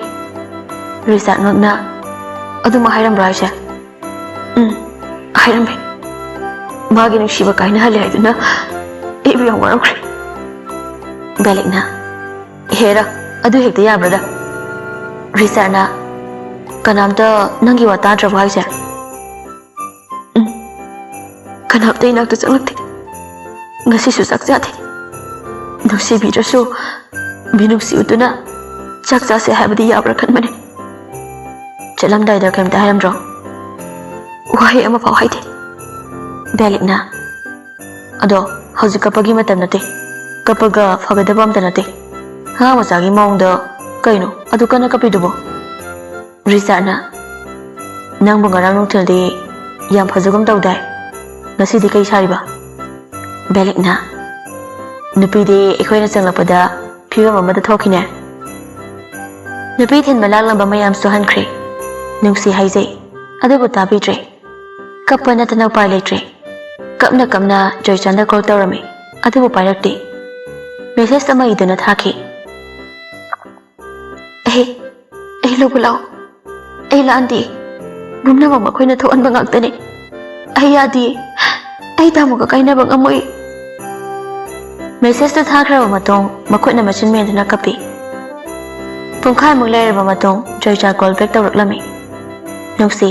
ꯔꯤꯆꯥꯔꯠ ꯉꯛꯅ ꯑꯗꯨꯃꯛ ꯍꯥꯏꯔꯝꯕ꯭ꯔꯥ ꯍꯥꯏꯁꯦ ꯍꯥꯏꯔꯝꯃꯦ ꯃꯥꯒꯤ ꯅꯨꯡꯁꯤꯕ ꯀꯥꯏꯅꯍꯜꯂꯦ ꯍꯥꯏꯗꯨꯅ ꯑꯩꯕꯨ ꯌꯥꯝ ꯋꯥꯔꯝꯈ꯭ꯔꯦ ꯕꯦꯂꯤꯛꯅ ꯍꯦꯔ ꯑꯗꯨ ꯍꯦꯛꯇ ꯌꯥꯕ꯭ꯔꯗ ꯔꯤꯆꯥꯔꯠꯅ ꯀꯅꯥꯝꯇ ꯅꯪꯒꯤ ꯋꯥ ꯇꯥꯗ꯭ꯔꯕꯣ ꯍꯥꯏꯁꯦ ꯀꯅꯥꯝꯇ ꯏꯅꯥꯛꯇ ꯆꯪꯂꯛꯇꯦ ꯉꯁꯤꯁꯨ ꯆꯥꯛ ꯆꯥꯗꯦ ꯅꯨꯡꯁꯤꯕꯤꯗ꯭ꯔꯁꯨ ꯃꯤꯅꯨꯡꯁꯤ ꯎꯠꯇꯨꯅ ꯆꯥꯛ ꯆꯥꯁꯦ ꯍꯥꯏꯕꯗꯤ ꯌꯥꯕ꯭ꯔꯥ ꯈꯟꯕꯅꯦ ꯆꯠꯂꯝꯗꯥꯏꯗ ꯀꯩꯝꯇ ꯍꯥꯏꯔꯝꯗ꯭ꯔꯣ ꯋꯥꯍꯩ ꯑꯃꯐꯥꯎ ꯍꯥꯏꯗꯦ ꯕꯦꯂꯤꯛꯅ ꯑꯗꯣ ꯍꯧꯖꯤꯛ ꯀꯞꯄꯒꯤ ꯃꯇꯝ ꯅꯠꯇꯦ ꯀꯞꯄꯒ ꯐꯒꯗꯕ ꯑꯝꯇ ꯅꯠꯇꯦ ꯑꯉꯥꯡ ꯃꯆꯥꯒꯤ ꯃꯑꯣꯡꯗ ꯀꯩꯅꯣ ꯑꯗꯨ ꯀꯟꯅ ꯀꯞꯄꯤꯗꯨꯕꯣ ꯔꯤꯆꯥꯔꯠꯅ ꯅꯪꯕꯨ ꯉꯔꯥꯡ ꯅꯨꯡꯊꯤꯜꯗꯤ ꯌꯥꯝ ꯐꯖꯒꯨꯝ ꯇꯧꯗꯥꯏ ꯉꯁꯤꯗꯤ ꯀꯩ ꯁꯥꯔꯤꯕ ꯕꯦꯂꯤꯛꯅ ꯅꯨꯄꯤꯗꯤ ꯑꯩꯈꯣꯏꯅ ꯆꯪꯂꯛꯄꯗ ꯐꯤꯕꯝ ꯑꯃꯗ ꯊꯣꯛꯈꯤꯅꯦ ꯅꯨꯄꯤ ꯊꯤꯟꯕ ꯂꯥꯛꯂꯝꯕ ꯃꯌꯥꯝꯁꯨ ꯍꯟꯈ꯭ꯔꯦ ꯅꯨꯡꯁꯤ ꯍꯥꯏꯖꯩ ꯑꯗꯨꯕꯨ ꯇꯥꯕꯤꯗ꯭ꯔꯦ ꯀꯞꯄ ꯅꯠꯇꯅ ꯎꯄꯥꯏ ꯂꯩꯇ꯭ꯔꯦ ꯀꯞꯅ ꯀꯞꯅ ꯖꯣꯏꯆꯥꯟꯗ ꯀꯣꯜ ꯇꯧꯔꯝꯃꯤ ꯑꯗꯨꯕꯨ ꯄꯥꯏꯔꯛꯇꯦ ꯃꯦꯁꯦꯖ ꯑꯃ ꯏꯗꯨꯅ ꯊꯥꯈꯤ ꯑꯩ ꯂꯧꯕ ꯂꯥꯛꯑꯣ ꯑꯩ ꯂꯥꯟꯗꯦ ꯄꯨꯝꯅꯃꯛ ꯃꯈꯣꯏꯅ ꯊꯣꯛꯍꯟꯕ ꯉꯥꯛꯇꯅꯤ ꯑꯩ ꯌꯥꯗꯦ ꯑꯩ ꯇꯥꯃꯣꯒ ꯀꯥꯏꯅꯕ ꯉꯝꯃꯣꯏ ꯃꯦꯁꯦꯖꯇ ꯊꯥꯈ꯭ꯔꯕ ꯃꯇꯨꯡ ꯃꯈꯨꯠꯅ ꯃꯆꯤꯟ ꯃꯦꯟꯗꯨꯅ ꯀꯞꯄꯤ ꯄꯨꯡꯈꯥꯏꯃꯨꯛ ꯂꯩꯔꯕ ꯃꯇꯨꯡ ꯖꯣꯏꯆꯥ ꯀꯣꯜ ꯕꯦꯛ ꯇꯧꯔꯛꯂꯝꯃꯤ ꯅꯨꯡꯁꯤ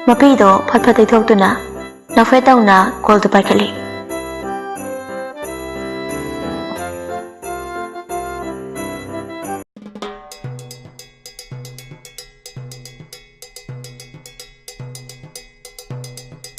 ꯃꯄꯤꯗꯣ ꯐꯠ ꯐꯠ ꯇꯩꯊꯣꯛꯇꯨꯅ ꯅꯐꯦꯠ ꯇꯧꯅ ꯀꯣꯜꯗꯨ ꯄꯥꯏꯈꯠꯂꯤ